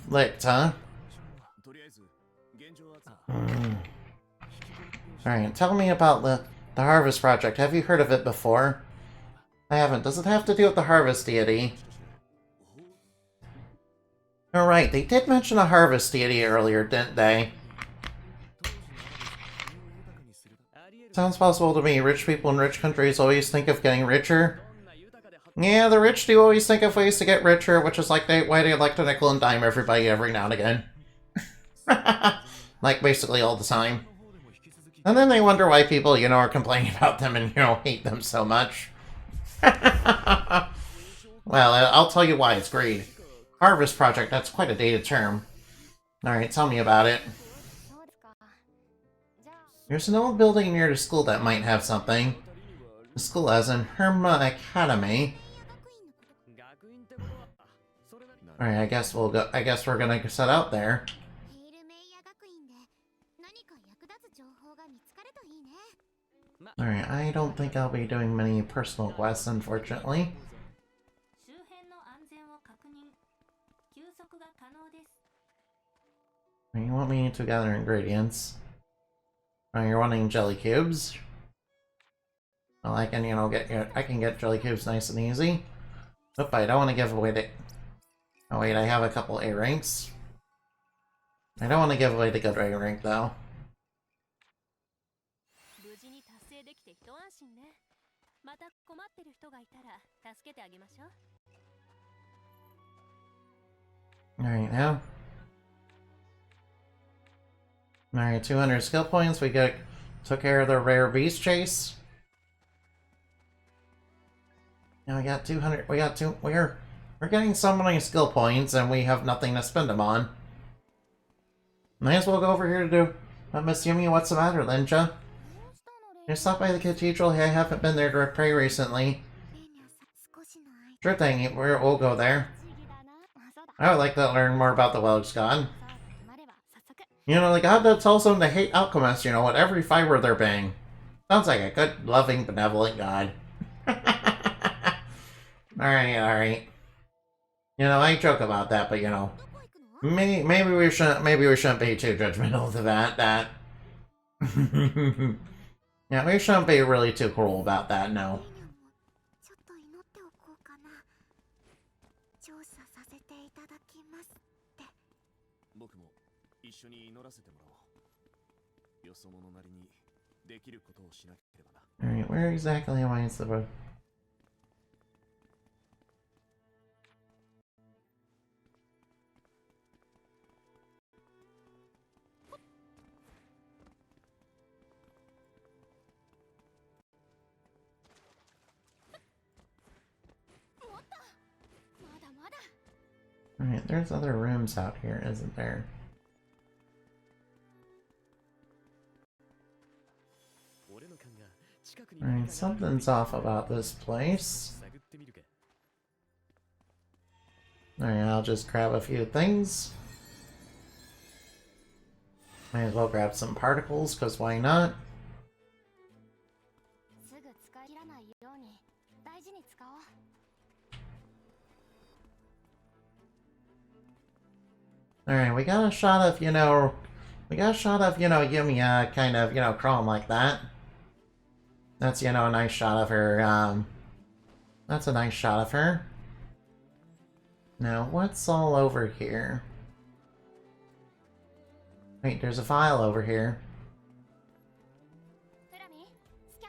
Speaker 1: Licked, huh? Alright, tell me about the Harvest Project. Have you heard of it before? I haven't. Does it have to do with the Harvest Deity? Alright, they did mention a Harvest Deity earlier, didn't they? Sounds possible to me. Rich people in rich countries always think of getting richer. Yeah, the rich do always think of ways to get richer, which is like why they like to nickel and dime everybody every now and again. Like, basically all the time. And then they wonder why people, are complaining about them and, hate them so much. Well, I'll tell you why it's greed. Harvest project, that's quite a dated term. Alright, tell me about it. There's an old building near the school that might have something. The school as in Herma Academy. Alright, I guess we'll go. I guess we're gonna set out there. Alright, I don't think I'll be doing many personal quests, unfortunately. You want me to gather ingredients? Oh, you're wanting jelly cubes? Well, I can, I can get jelly cubes nice and easy. Oop, I don't want to give away the... Oh wait, I have a couple A ranks. I don't want to give away the good A rank, though. Alright, now. Alright, 200 skill points. We took care of the rare beast chase. Now we got 200. We're getting so many skill points, and we have nothing to spend them on. Might as well go over here to do. Miss Yumi, what's the matter, Linja? You stopped by the cathedral. Hey, I haven't been there to pray recently. Sure thing, we'll go there. I would like to learn more about the Welsh god. The god that tells them to hate alchemists, with every fiber of their being. Sounds like a good, loving, benevolent god. Alright. I joke about that, but maybe we shouldn't be too judgmental to that. Yeah, we shouldn't be really too cruel about that, no. Alright, where exactly am I supposed? Alright, there's other rooms out here, isn't there? Alright, something's off about this place. Alright, I'll just grab a few things. Might as well grab some particles, because why not? Alright, we got a shot of, Yumia kind of, crawling like that. That's, a nice shot of her, that's a nice shot of her. Now, what's all over here? Wait, there's a file over here.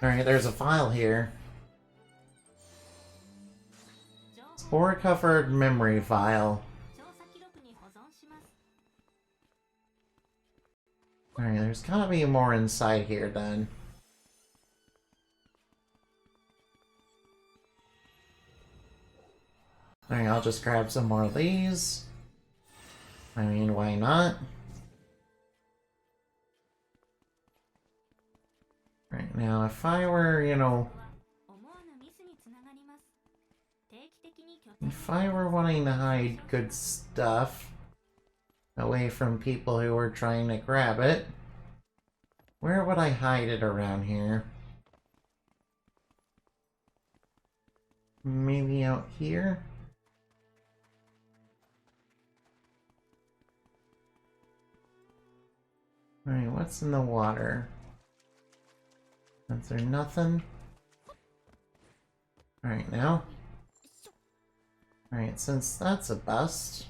Speaker 1: Alright, there's a file here. Spore-covered memory file. Alright, there's gotta be more inside here then. Alright, I'll just grab some more of these. I mean, why not? Right now, if I were, if I were wanting to hide good stuff away from people who were trying to grab it, where would I hide it around here? Maybe out here? Alright, what's in the water? Is there nothing? Alright, now. Alright, since that's a bust,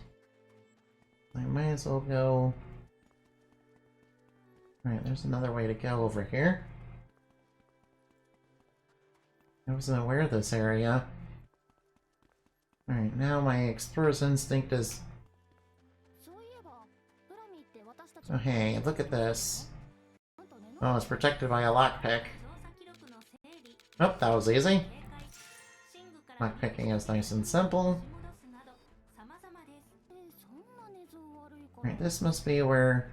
Speaker 1: I might as well go... Alright, there's another way to go over here. I wasn't aware of this area. Alright, now my explorer's instinct is... Oh hey, look at this. Oh, it's protected by a lockpick. Oh, that was easy. Lockpicking is nice and simple. Right, this must be where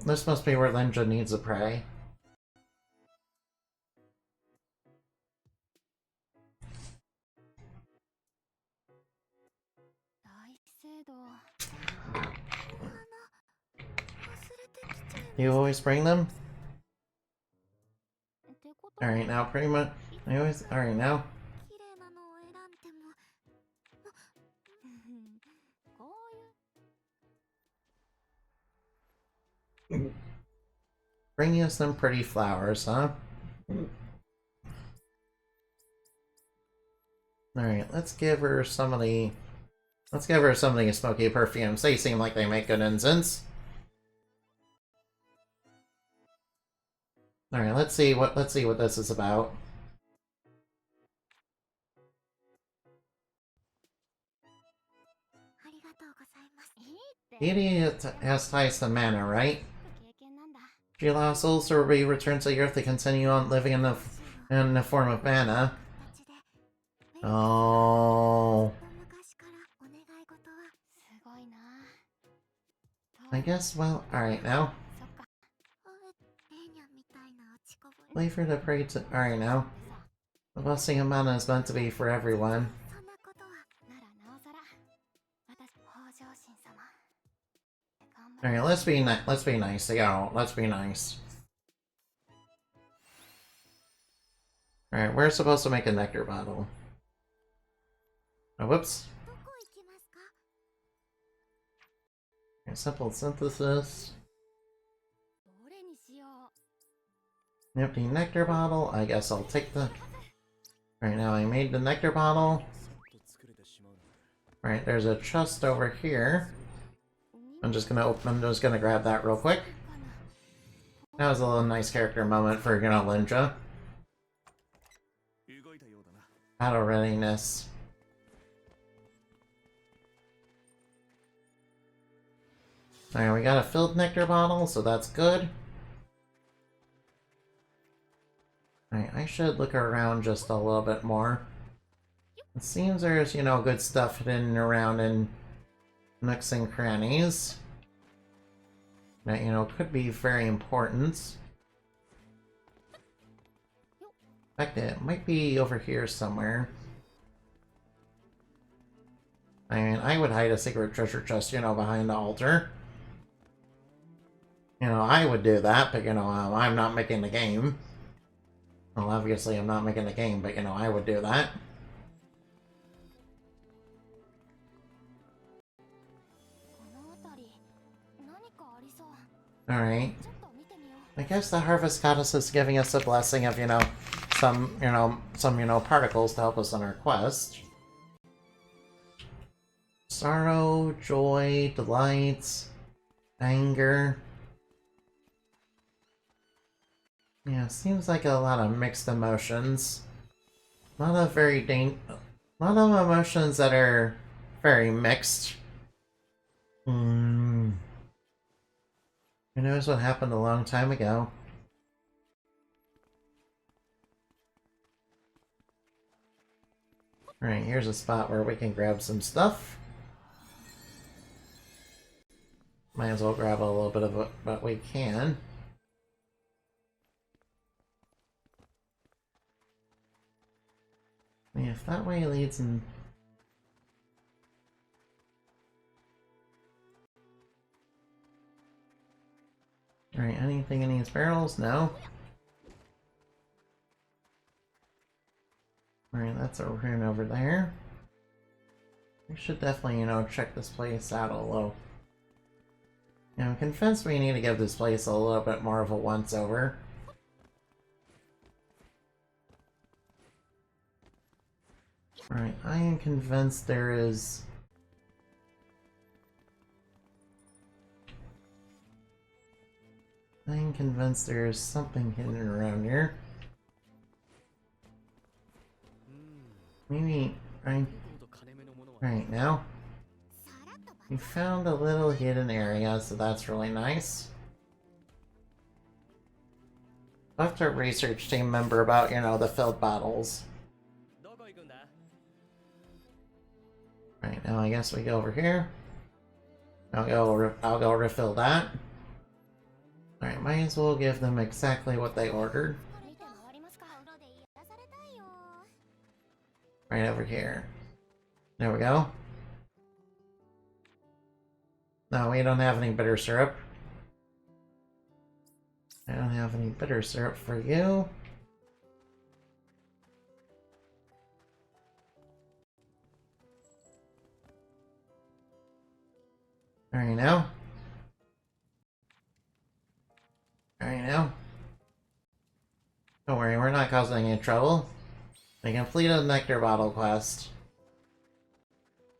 Speaker 1: Linja needs a prey. You always bring them? Alright, now pretty much. Alright, now. Bring you some pretty flowers, huh? Alright, let's give her some of the smoky perfumes. They seem like they make good incense. Alright, let's see what this is about. Beauty has ties to mana, right? She allows souls to be returned to the earth to continue on living in the form of mana. Oh. I guess, well, alright now. Wait for the prey to. Alright now. The blessing of mana is meant to be for everyone. Alright, let's be nice. Yo, let's be nice. Alright, we're supposed to make a nectar bottle. Oh, whoops. Okay, simple synthesis. Empty nectar bottle. I guess I'll take the. Right now, I made the nectar bottle. Right, there's a chest over here. I'm just gonna grab that real quick. That was a little nice character moment for, Linja. Battle readiness. Alright, we got a filled nectar bottle, so that's good. Alright, I should look around just a little bit more. It seems there's, good stuff hidden around in nooks and crannies. That, could be very important. In fact, it might be over here somewhere. I mean, I would hide a secret treasure chest, behind the altar. I would do that, but, I'm not making the game. Well, obviously I'm not making the game, but, I would do that. Alright. I guess the Harvest Goddess is giving us a blessing of, some particles to help us on our quest. Sorrow, joy, delight, anger. Yeah, seems like a lot of mixed emotions. A lot of emotions that are very mixed. Who knows what happened a long time ago? Alright, here's a spot where we can grab some stuff. Might as well grab a little bit of what we can. If that way leads in... Alright, anything in these barrels? No. Alright, that's a rune over there. We should definitely, check this place out a little. I'm convinced we need to give this place a little bit more of a once-over. Right, I am convinced there is... something hidden around here. Maybe... Right now. We found a little hidden area, so that's really nice. talk to a research team member about, you know, the filled bottles. Right, now I guess we go over here. I'll go refill that. Alright, might as well give them exactly what they ordered. Right over here. There we go. No, we don't have any bitter syrup. I don't have any bitter syrup for you. Alright now. Alright now. Don't worry, we're not causing any trouble. We completed the nectar bottle quest.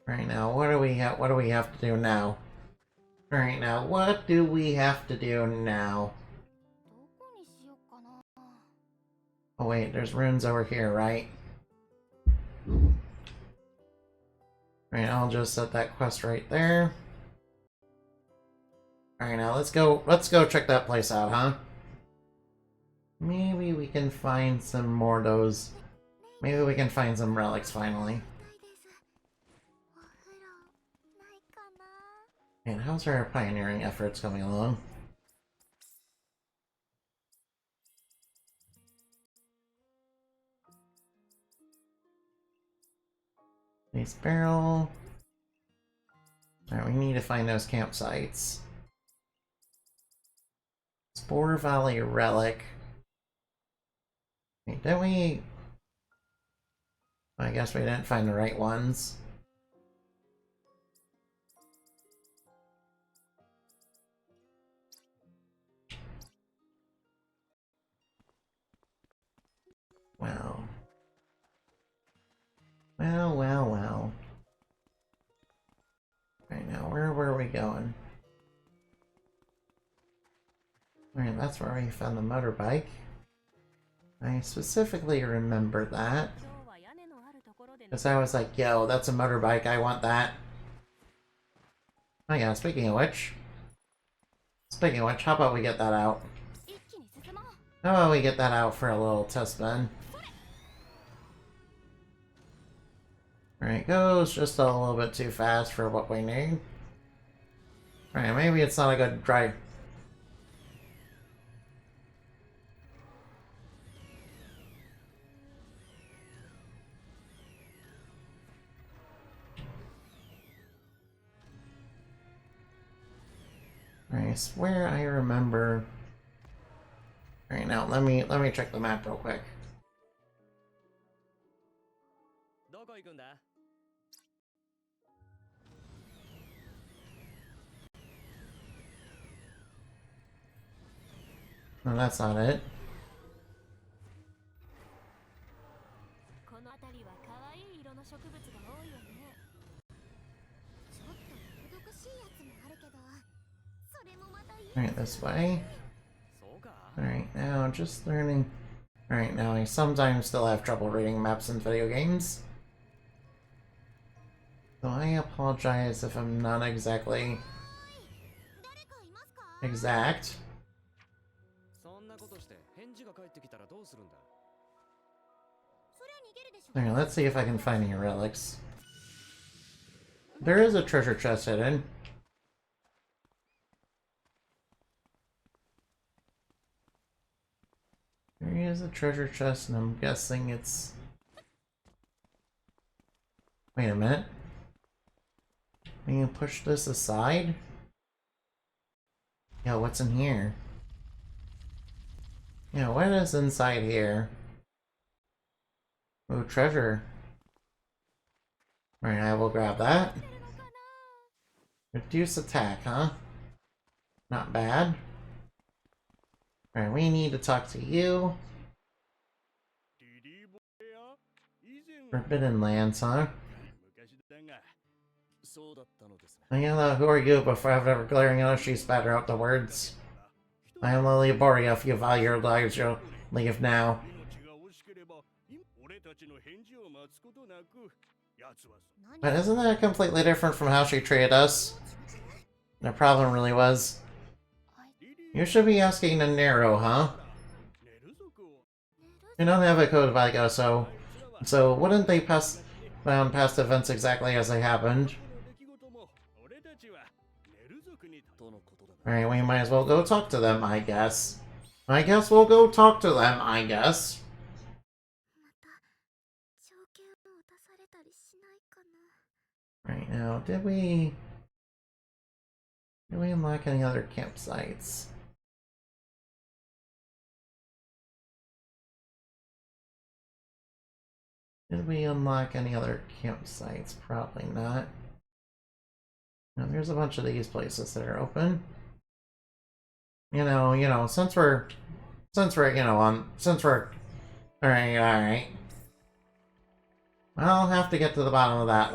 Speaker 1: Right now, what do we have to do now? Right now, what do we have to do now? Oh wait, there's runes over here, right? Right, I'll just set that quest right there. Alright, now let's go check that place out, huh? Maybe we can find some more of those. Maybe we can find some relics finally. And how's our pioneering efforts coming along? Base barrel. Alright, we need to find those campsites. Spore Valley Relic. Wait, didn't we... I guess we didn't find the right ones. Well. Well. Right now, where were we going? Alright, that's where we found the motorbike. I specifically remember that. Because I was like, yo, that's a motorbike, I want that. Oh yeah, speaking of which, how about we get that out? How about we get that out for a little test spin? Alright, goes just a little bit too fast for what we need. Alright, maybe it's not a good drive. I swear I remember. Alright, now let me check the map real quick. No, that's not it. Alright, this way. Alright, now just learning. Alright, now I sometimes still have trouble reading maps in video games. So I apologize if I'm not exactly exact. Alright, let's see if I can find any relics. There is a treasure chest hidden. There is a treasure chest, and I'm guessing it's... Wait a minute. We can push this aside? Yeah, what's in here? Yeah, what is inside here? Ooh, treasure. Alright, I will grab that. Reduce attack, huh? Not bad. Alright, we need to talk to you. Forbidden Lands, huh? Ayala, who are you? Before I've ever glaring at us, she spatter out the words. I am Lily Borea. If you value your lives, you'll leave now. But isn't that completely different from how she treated us? The problem really was. You should be asking the Nero, huh? We don't have a code of Vigo, so wouldn't they pass down past events exactly as they happened? Alright, we might as well go talk to them, I guess. I guess we'll go talk to them, I guess. Right now, did we unlock any other campsites? Did we unlock any other campsites? Probably not. Now, there's a bunch of these places that are open. You know, since we're, alright. I'll have to get to the bottom of that.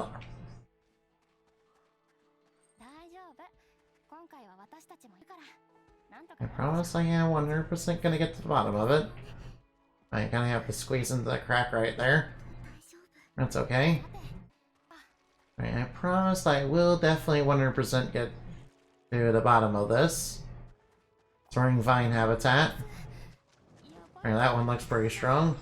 Speaker 1: I promise I am 100% gonna get to the bottom of it. I kinda have to squeeze into the crack right there. That's okay. Right, I promise I will definitely 100% get to the bottom of this. Soaring Vine Habitat. Right, that one looks pretty strong.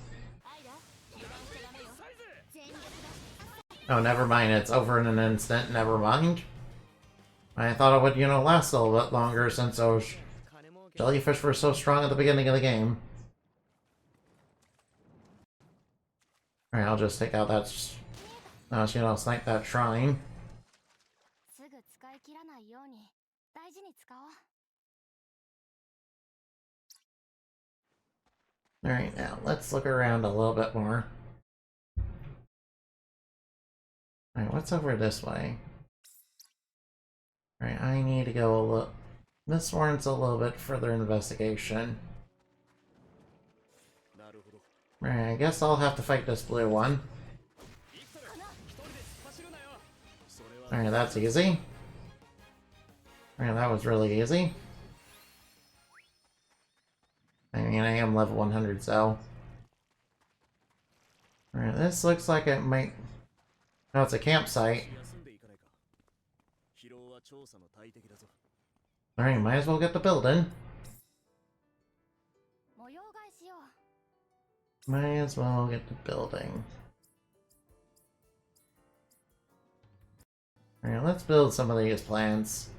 Speaker 1: Oh, never mind, it's over in an instant, never mind. I thought it would, last a little bit longer since those jellyfish were so strong at the beginning of the game. Alright, I'll just take out that, snipe that shrine. Alright, now let's look around a little bit more. Alright, what's over this way? Alright, I need to go a little... This warrants a little bit further investigation. Alright, I guess I'll have to fight this blue one. Alright, that's easy. Alright, that was really easy. I mean, I am level 100, so... Alright, this looks like it might... No, it's a campsite. Alright, might as well get the building. Might as well get the building. Alright, let's build some of these plants.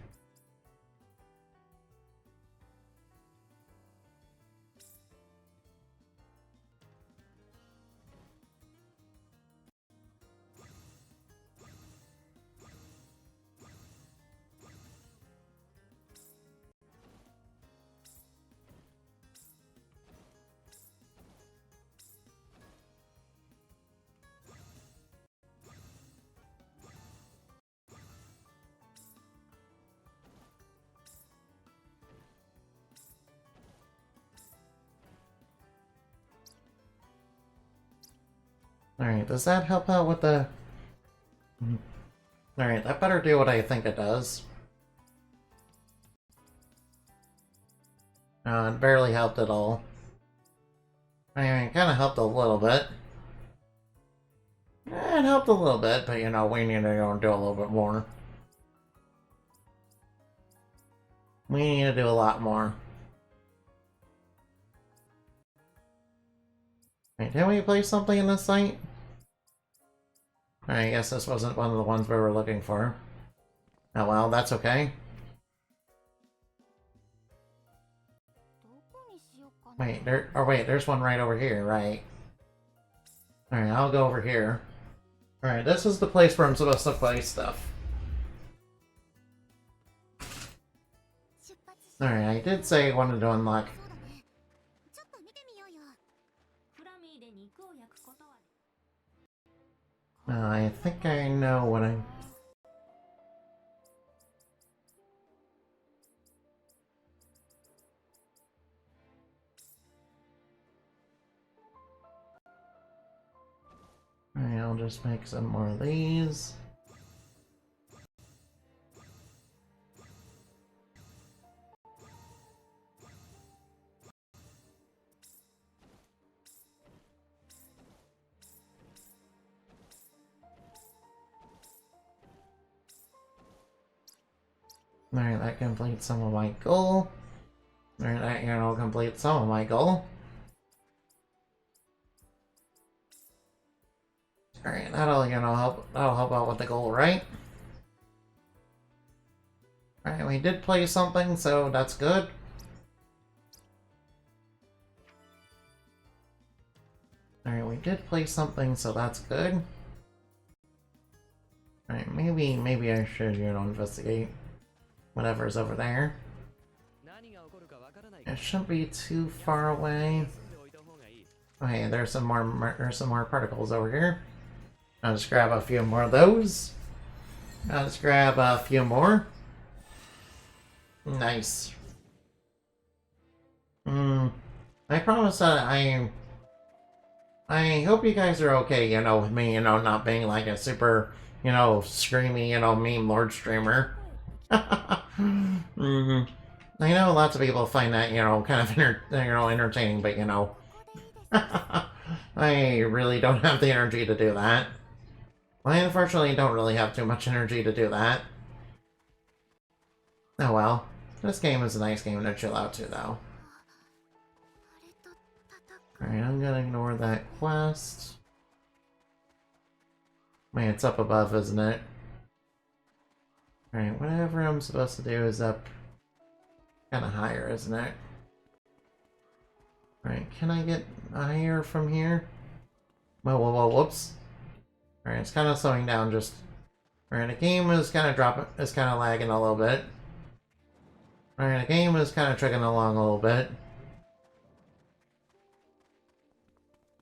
Speaker 1: Alright, does that help out with the... Alright, that better do what I think it does. It barely helped at all. I mean, it kind of helped a little bit. It helped a little bit, but we need to do a little bit more. We need to do a lot more. Wait, did we place something in this site? I guess this wasn't one of the ones we were looking for. Oh well, that's okay. Wait, there's one right over here, right? Alright, I'll go over here. Alright, this is the place where I'm supposed to place stuff. Alright, I did say I wanted to unlock... I think I know what I... Alright, I'll just make some more of these. Alright, that completes some of my goal. Alright, that complete some of my goal. Alright, that'll help out with the goal, right? Alright, we did play something, so that's good. Alright, we did play something, so that's good. Alright, maybe I should, investigate whatever's over there. It shouldn't be too far away. Okay, there's some more particles over here. I'll just grab a few more of those. I'll just grab a few more. Nice. I promise that I hope you guys are okay, with me, not being like a super, screamy, meme lord streamer. I know lots of people find that, kind of, entertaining, but, I really don't have the energy to do that. I unfortunately don't really have too much energy to do that. Oh well. This game is a nice game to chill out to, though. Alright, I'm gonna ignore that quest. Wait, it's up above, isn't it? Alright, whatever I'm supposed to do is up kind of higher, isn't it? Alright, can I get higher from here? Whoa, whoops. Alright, it's kind of slowing down just... Alright, the game is kind of lagging a little bit. Alright, the game is kind of chugging along a little bit.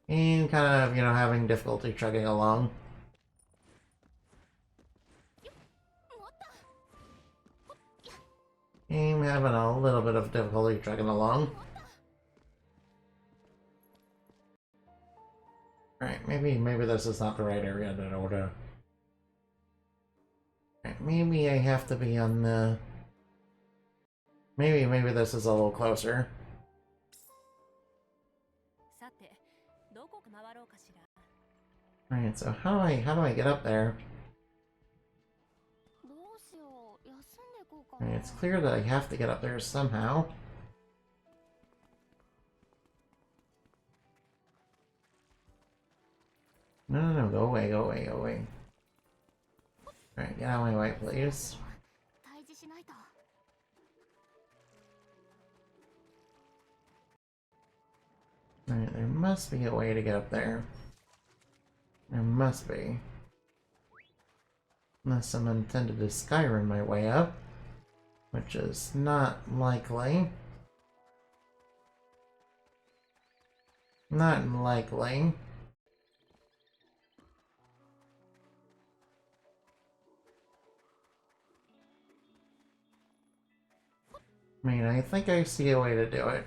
Speaker 1: And kind of, having difficulty chugging along. Game having a little bit of difficulty chugging along. Alright, maybe this is not the right area to order. Alright, maybe I have to be on the... Maybe this is a little closer. Alright, so how do I get up there? Alright, it's clear that I have to get up there somehow. No, go away. Alright, get out of my way, please. Alright, there must be a way to get up there. There must be. Unless I'm intended to Skyrim my way up. Which is not likely. Not likely. I mean, I think I see a way to do it.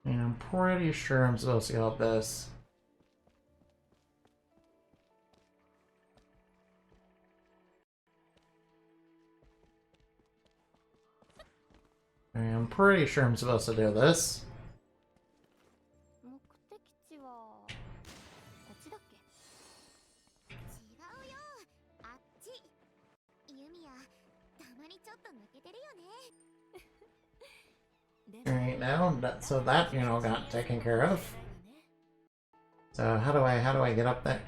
Speaker 1: And I'm pretty sure I'm supposed to go up this. I'm pretty sure I'm supposed to do this. Alright, now, so that, got taken care of. So how do I get up there?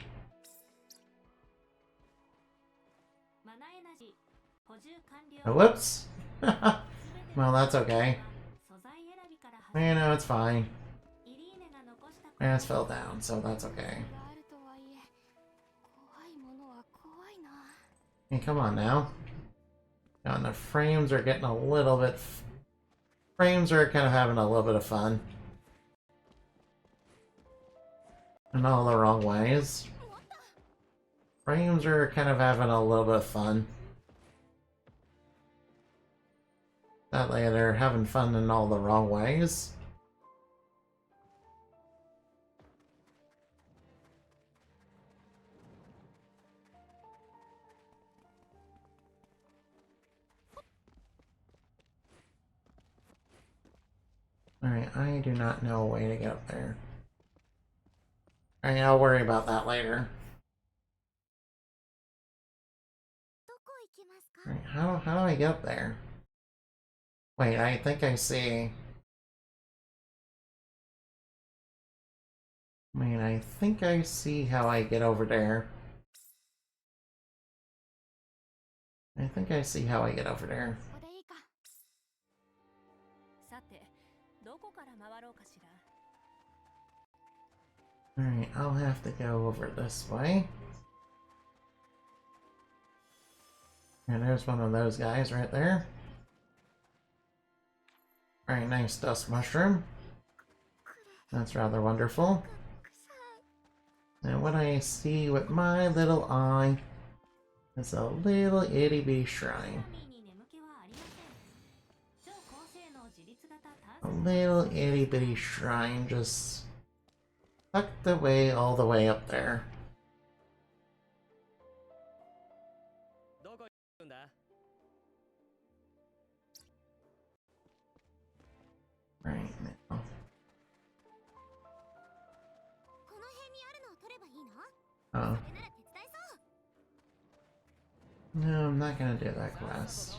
Speaker 1: Oh, whoops! Well, that's okay. It's fine. It's fell down, so that's okay. Hey, come on now. And the frames are getting a little bit... Frames are kind of having a little bit of fun. In all the wrong ways. Frames are kind of having a little bit of fun. That way they're having fun in all the wrong ways. Alright, I do not know a way to get up there. Alright, I'll worry about that later. Alright, how do I get up there? Wait, I think I see... I mean, I think I see how I get over there. I think I see how I get over there. Alright, I'll have to go over this way. And there's one of those guys right there. Alright, nice dust mushroom. That's rather wonderful. And what I see with my little eye is a little itty bitty shrine. A little itty bitty shrine just tucked away all the way up there. Right now. Oh. No, I'm not gonna do that quest.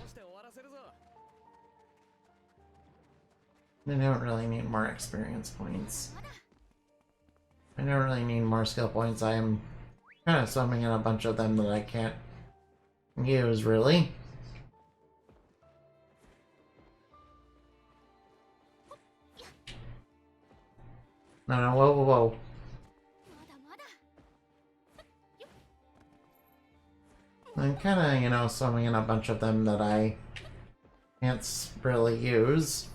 Speaker 1: I don't really need more experience points. I don't really need more skill points. I am kind of swimming in a bunch of them that I can't use, really. No, whoa, whoa, whoa. I'm kind of, swimming in a bunch of them that I can't really use.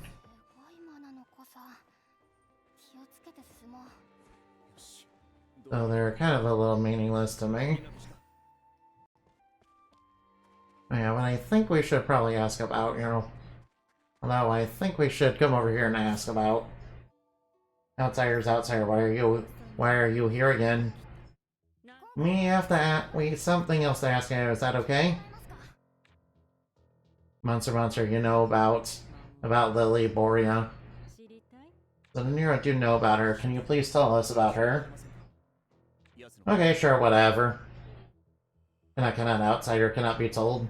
Speaker 1: So they're kind of a little meaningless to me. Yeah, but I think we should probably ask about, although I think we should come over here and ask about Outsiders, outsider, why are you here again? We have to something else to ask you, is that okay? Monster, you know about Lily Borea. The Nero do know about her. Can you please tell us about her? Okay, sure, whatever. Cannot outsider cannot be told.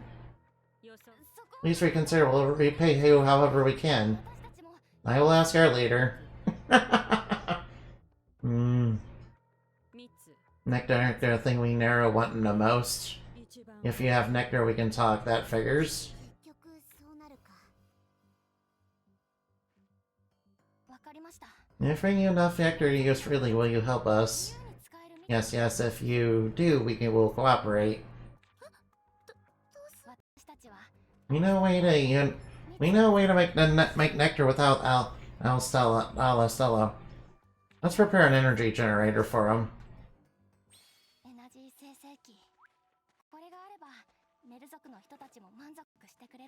Speaker 1: Please reconsider, we'll repay you however we can. I will ask our leader. Nectar, the thing we narrow wanting the most. If you have nectar, we can talk, that figures. If bringing enough nectar to use freely, will you help us? Yes, if you do, will cooperate. We know a way to make nectar without Stella. Let's prepare an energy generator for him.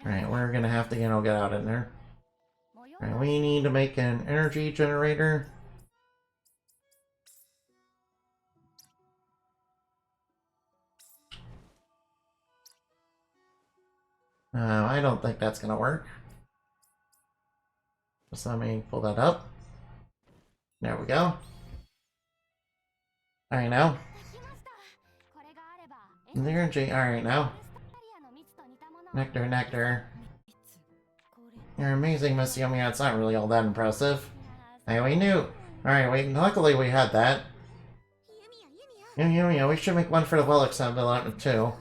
Speaker 1: Alright, we're gonna have to, get out in there. Alright, we need to make an energy generator. I don't think that's gonna work. Just let me pull that up. There we go. Alright, now. Energy, alright, now. Nectar. You're amazing, Miss Yumia. It's not really all that impressive. Hey, we knew. Alright, luckily we had that. Yumia, we should make one for the well-accepted too.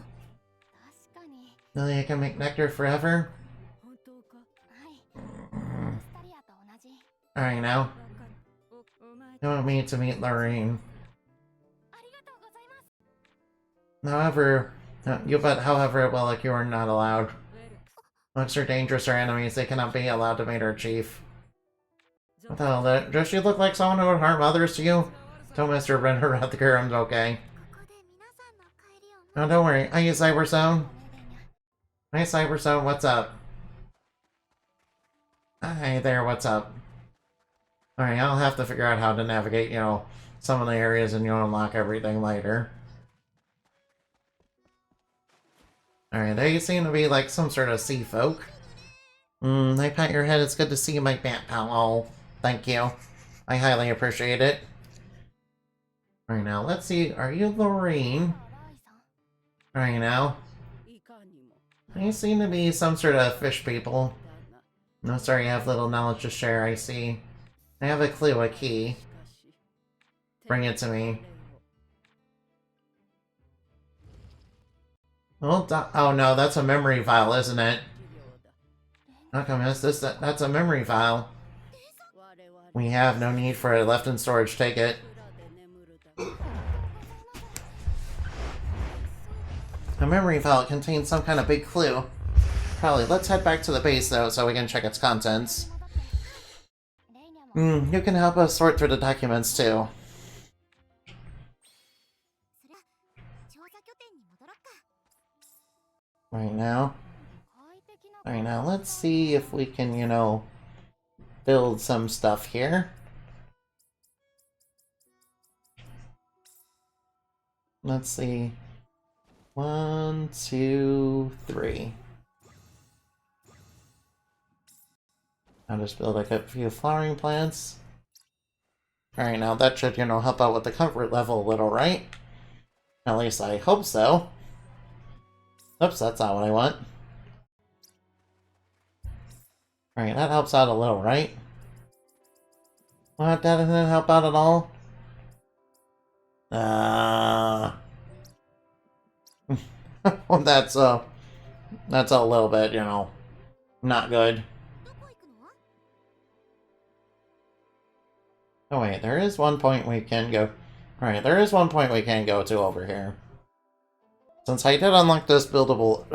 Speaker 1: Really, I can make nectar forever? Alright, now. You want me to meet Lorraine. However, you are not allowed. Monks are dangerous or enemies, they cannot be allowed to meet our chief. What the hell, does she look like someone who would harm others to you? Tell Mr. Brenner Rutger I'm okay. No, don't worry, I use Cyberzone. Hi Cyberzone, what's up? Hi there, what's up? Alright, I'll have to figure out how to navigate, some of the areas and unlock everything later. Alright, they seem to be like some sort of sea folk. They pat your head, it's good to see you, my bat pal. Oh, thank you. I highly appreciate it. Alright, now, let's see, are you Lorraine? Alright, now. They seem to be some sort of fish people. No, sorry, I have little knowledge to share, I see. I have a clue, a key. Bring it to me. Oh, oh no, that's a memory file, isn't it? How come that's a memory file? We have no need for it left in storage. Take it. A memory file contains some kind of big clue. Probably. Let's head back to the base, though, so we can check its contents. You can help us sort through the documents, too. Right now, let's see if we can, you know, build some stuff here. Let's see. 1, 2, 3. I'll just build like a few flowering plants. Alright, now that should, you know, help out with the comfort level a little, right? At least I hope so. Oops, that's not what I want. Alright, that helps out a little, right? What, that didn't help out at all? Well, that's a little bit, you know, not good. Oh wait, there is one point we can go. Alright, there is one point we can go to over here. Since I did unlock this buildable...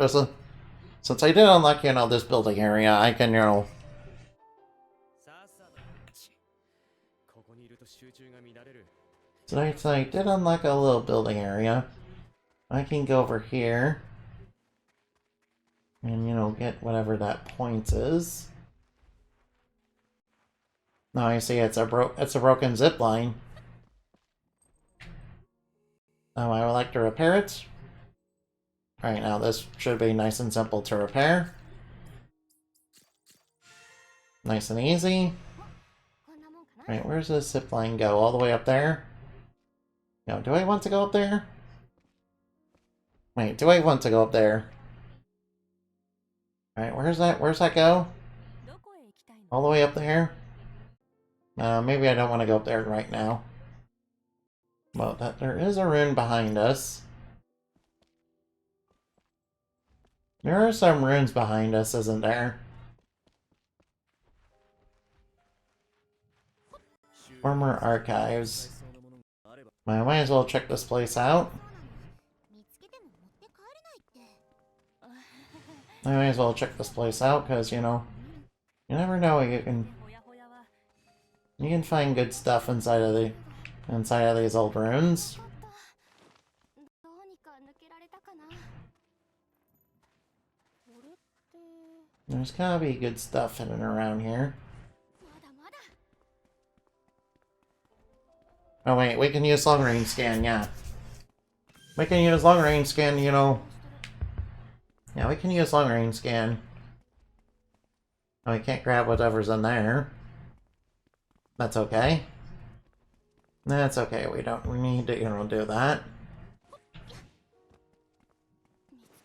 Speaker 1: Since I did unlock, you know, this building area, I can, you know... So I did unlock a little building area. I can go over here. And, you know, get whatever that point is. Now I see it's a broken zip line. I would like to repair it. Alright, now this should be nice and simple to repair. Nice and easy. Alright, where's this zip line go? All the way up there? No, do I want to go up there? Wait, do I want to go up there? Alright, where's that go? All the way up there? Maybe I don't want to go up there right now. Well, there is a rune behind us. There are some runes behind us, isn't there? Former archives. I might as well check this place out. I might as well check this place out, because, you know, you never know, you can find good stuff inside of these old runes. There's gotta be good stuff hidden around here. Oh wait, we can use long range scan, yeah. We can use long range scan, you know. Yeah, we can use long range scan. Oh, we can't grab whatever's in there. That's okay. That's okay, we need to, you know, do that.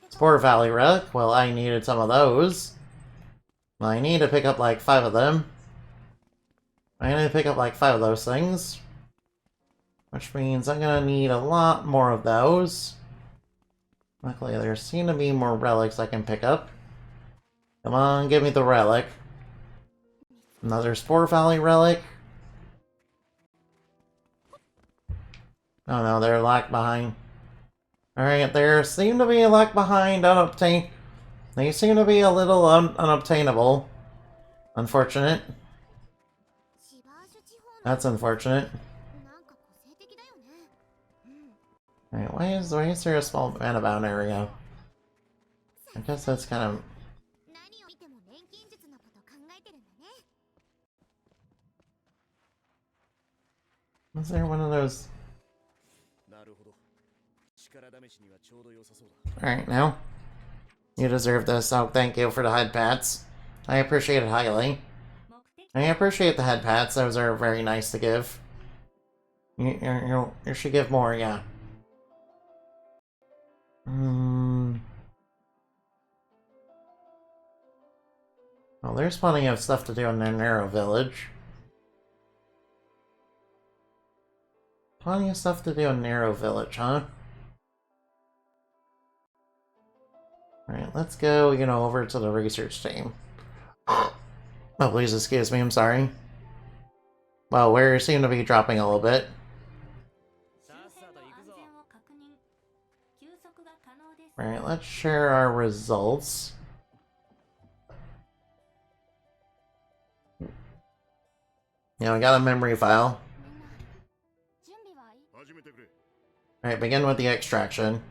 Speaker 1: Spore Valley Relic, well, I needed some of those. Well, I need to pick up like 5 of them. I need to pick up like 5 of those things. Which means I'm gonna need a lot more of those. Luckily, there seem to be more relics I can pick up. Come on, give me the relic. Another Spore Valley Relic. Oh no, they're locked behind. Alright, there seem to be a lock behind unobtained. They seem to be a little unobtainable. Unfortunate. That's unfortunate. Alright, why is there a small Manabound area? I guess that's kind of... Is there one of those... Alright, now. You deserve this, so thank you for the head pats. I appreciate it highly. I appreciate the head pats, those are very nice to give. You should give more, yeah. Well, there's plenty of stuff to do in the Narrow Village. Plenty of stuff to do in Narrow Village, huh? Alright, let's go, over to the research team. Oh, please excuse me, I'm sorry. Well, we seem to be dropping a little bit. Alright, let's share our results. Yeah, we got a memory file. Alright, begin with the extraction.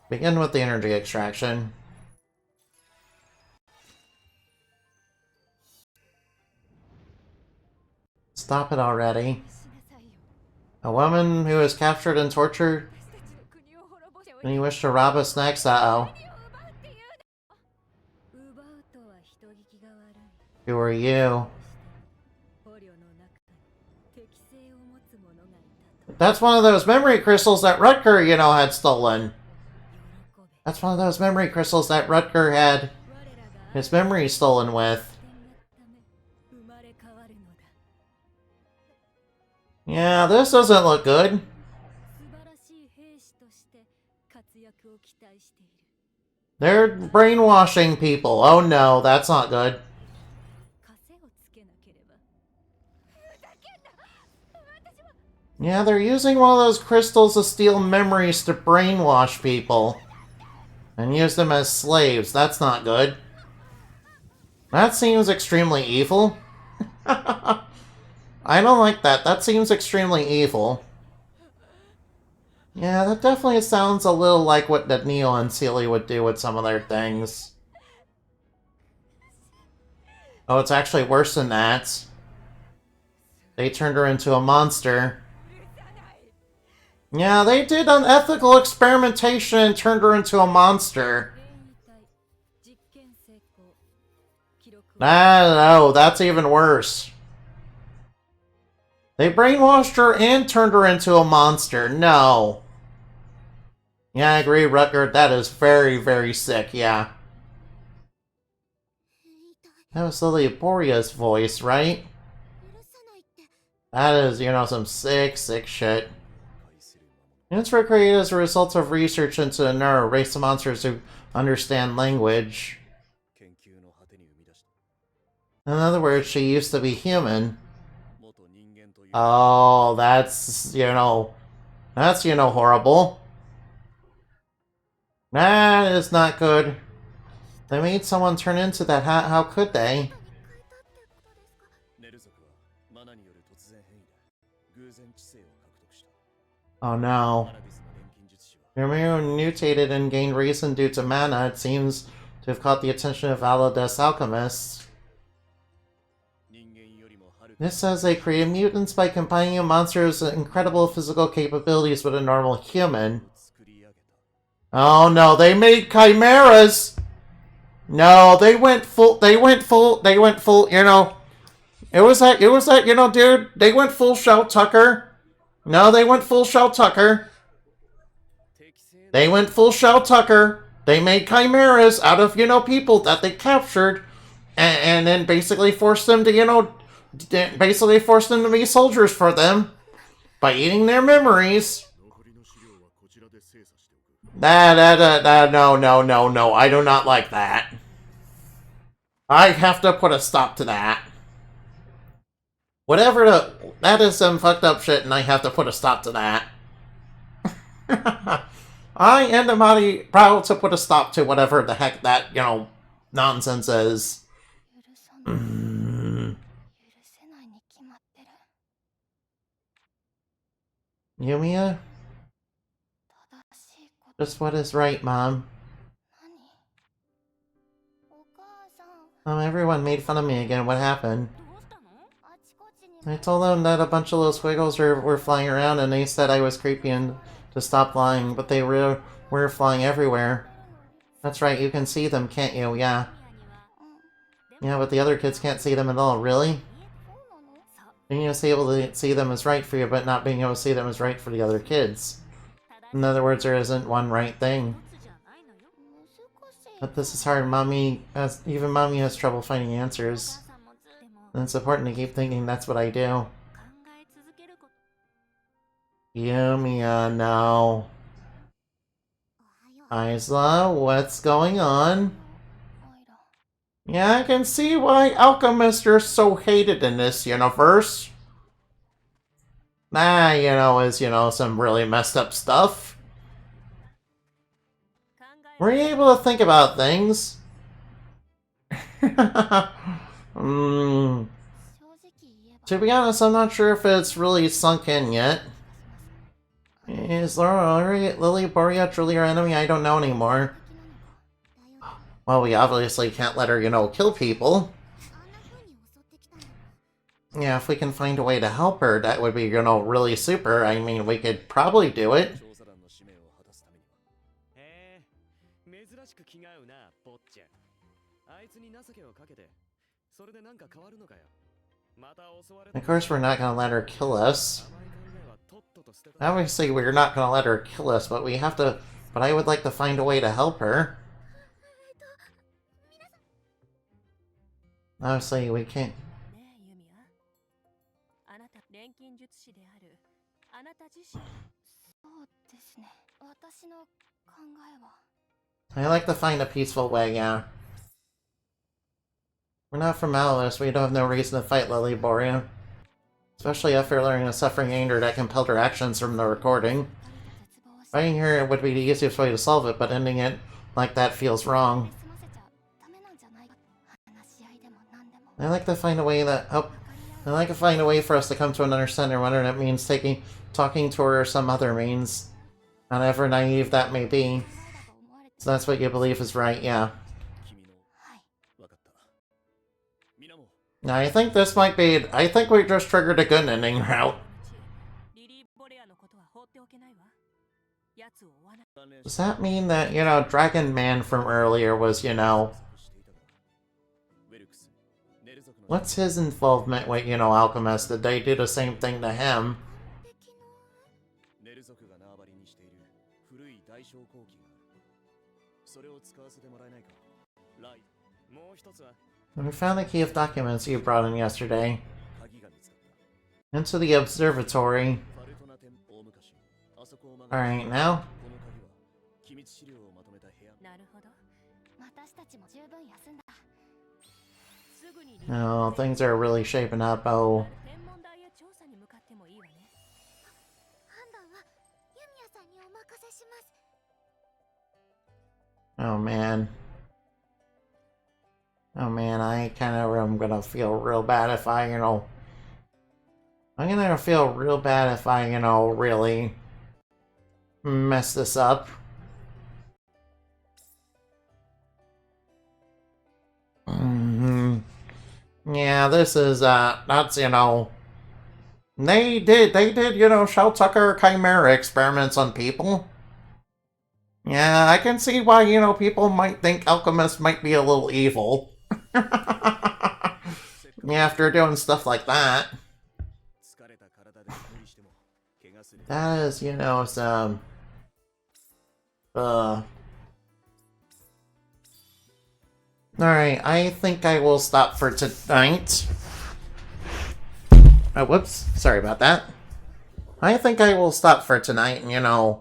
Speaker 1: Begin with the energy extraction. Stop it already. A woman who is captured and tortured? And you wish to rob us next? Uh-oh. Who are you? That's one of those memory crystals that Rutger, had stolen. That's one of those memory crystals that Rutger had his memory stolen with. Yeah, this doesn't look good. They're brainwashing people. Oh no, that's not good. Yeah, they're using one of those crystals to steal memories to brainwash people. And use them as slaves. That's not good. That seems extremely evil. I don't like that. That seems extremely evil. Yeah, that definitely sounds a little like what Neo and Sealy would do with some of their things. Oh, it's actually worse than that. They turned her into a monster. Yeah, they did unethical experimentation and turned her into a monster. No, that's even worse. They brainwashed her and turned her into a monster. No. Yeah, I agree, Rutger. That is very, very sick, yeah. That was Lily Boria's voice, right? That is, some sick, sick shit. Units were created as a result of research into a neuro race of monsters who understand language. In other words, she used to be human. Oh, that's, horrible. That is not good. They made someone turn into that. How could they? Oh no. Yumia mutated and gained reason due to mana. It seems to have caught the attention of Alades alchemists. This says they create mutants by combining a monster's incredible physical capabilities with a normal human. Oh no, they made chimeras! No, they went full, it was that, dude, they went full Shell Tucker. No, they went full Shell Tucker. They went full Shell Tucker. They made chimeras out of, people that they captured and then basically forced them to, be soldiers for them by eating their memories. No, I do not like that. I have to put a stop to that. That is some fucked up shit, and I have to put a stop to that. I am proud to put a stop to whatever the heck that, nonsense is. Yumia? Just what is right, Mom. Everyone made fun of me again. What happened? I told them that a bunch of little squiggles were flying around, and they said I was creepy and to stop flying, but they were flying everywhere. That's right, you can see them, can't you? Yeah. Yeah, but the other kids can't see them at all. Really? Being able to see them is right for you, but not being able to see them is right for the other kids. In other words, there isn't one right thing. But this is hard. Even Mommy has trouble finding answers. And it's important to keep thinking that's what I do. Yumia, no. Isla, what's going on? Yeah, I can see why alchemists are so hated in this universe. Is, some really messed up stuff. Were you able to think about things? mm, to be honest, I'm not sure if it's really sunk in yet. Is Lily Borea truly our enemy? I don't know anymore. Well, we obviously can't let her, kill people. Yeah, if we can find a way to help her, that would be, really super. I mean, we could probably do it. Of course, we're not going to let her kill us. Obviously, we're not going to let her kill us, but we have to... But I would like to find a way to help her. Obviously, we can't... I like to find a peaceful way, yeah. We're not from Alice, we don't have no reason to fight Lily Borea. Especially after learning the suffering anger that compelled her actions from the recording. Fighting her would be the easiest way to solve it, but ending it like that feels wrong. I like to find a way for us to come to an understanding, whether that means talking to her or some other means. However naive that may be. So that's what you believe is right, yeah. Now, I think this might be... I think we just triggered a good ending route. Does that mean that, Dragon Man from earlier was, What's his involvement with, Alchemist? Did they do the same thing to him? We found the key of documents you brought in yesterday. Into the observatory. Alright, now? Oh, things are really shaping up, oh. Oh man. Oh man, I kind of am gonna feel real bad if I, I'm gonna feel real bad if I, really mess this up. Yeah, this is, that's, they did, Shell Tucker Chimera experiments on people. Yeah, I can see why, people might think alchemists might be a little evil. Yeah, after doing stuff like that. That is, some... Alright, I think I will stop for tonight. Oh, whoops. Sorry about that. I think I will stop for tonight and,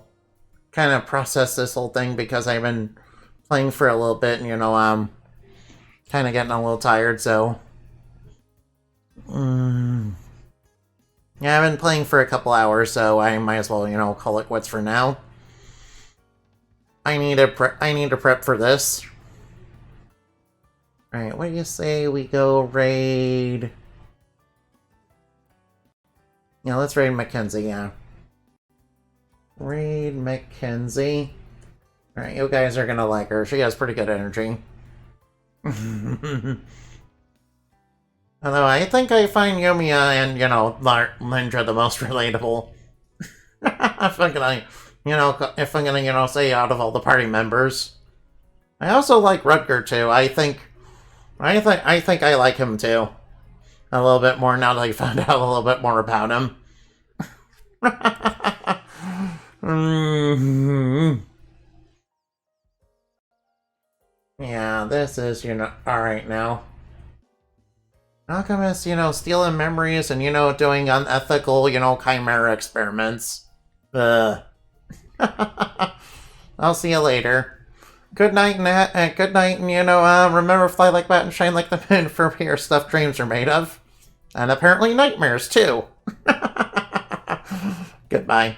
Speaker 1: kind of process this whole thing because I've been playing for a little bit and, kind of getting a little tired, so... Yeah, I've been playing for a couple hours, so I might as well, call it quits for now. I need to prep for this. Alright, what do you say we go raid... Yeah, let's raid Mackenzie, yeah. Raid Mackenzie. Alright, you guys are gonna like her. She has pretty good energy. Although I think I find Yumia and, Lindra the most relatable. If I'm gonna, say out of all the party members. I also like Rutger too. I think I like him too. A little bit more now that I found out a little bit more about him. Yeah, this is, alright now. Alchemists, stealing memories and, doing unethical, chimera experiments. Uh. I'll see you later. Good night, and good night, and remember, fly like bat and shine like the moon, for here stuff dreams are made of. And apparently nightmares, too. Goodbye.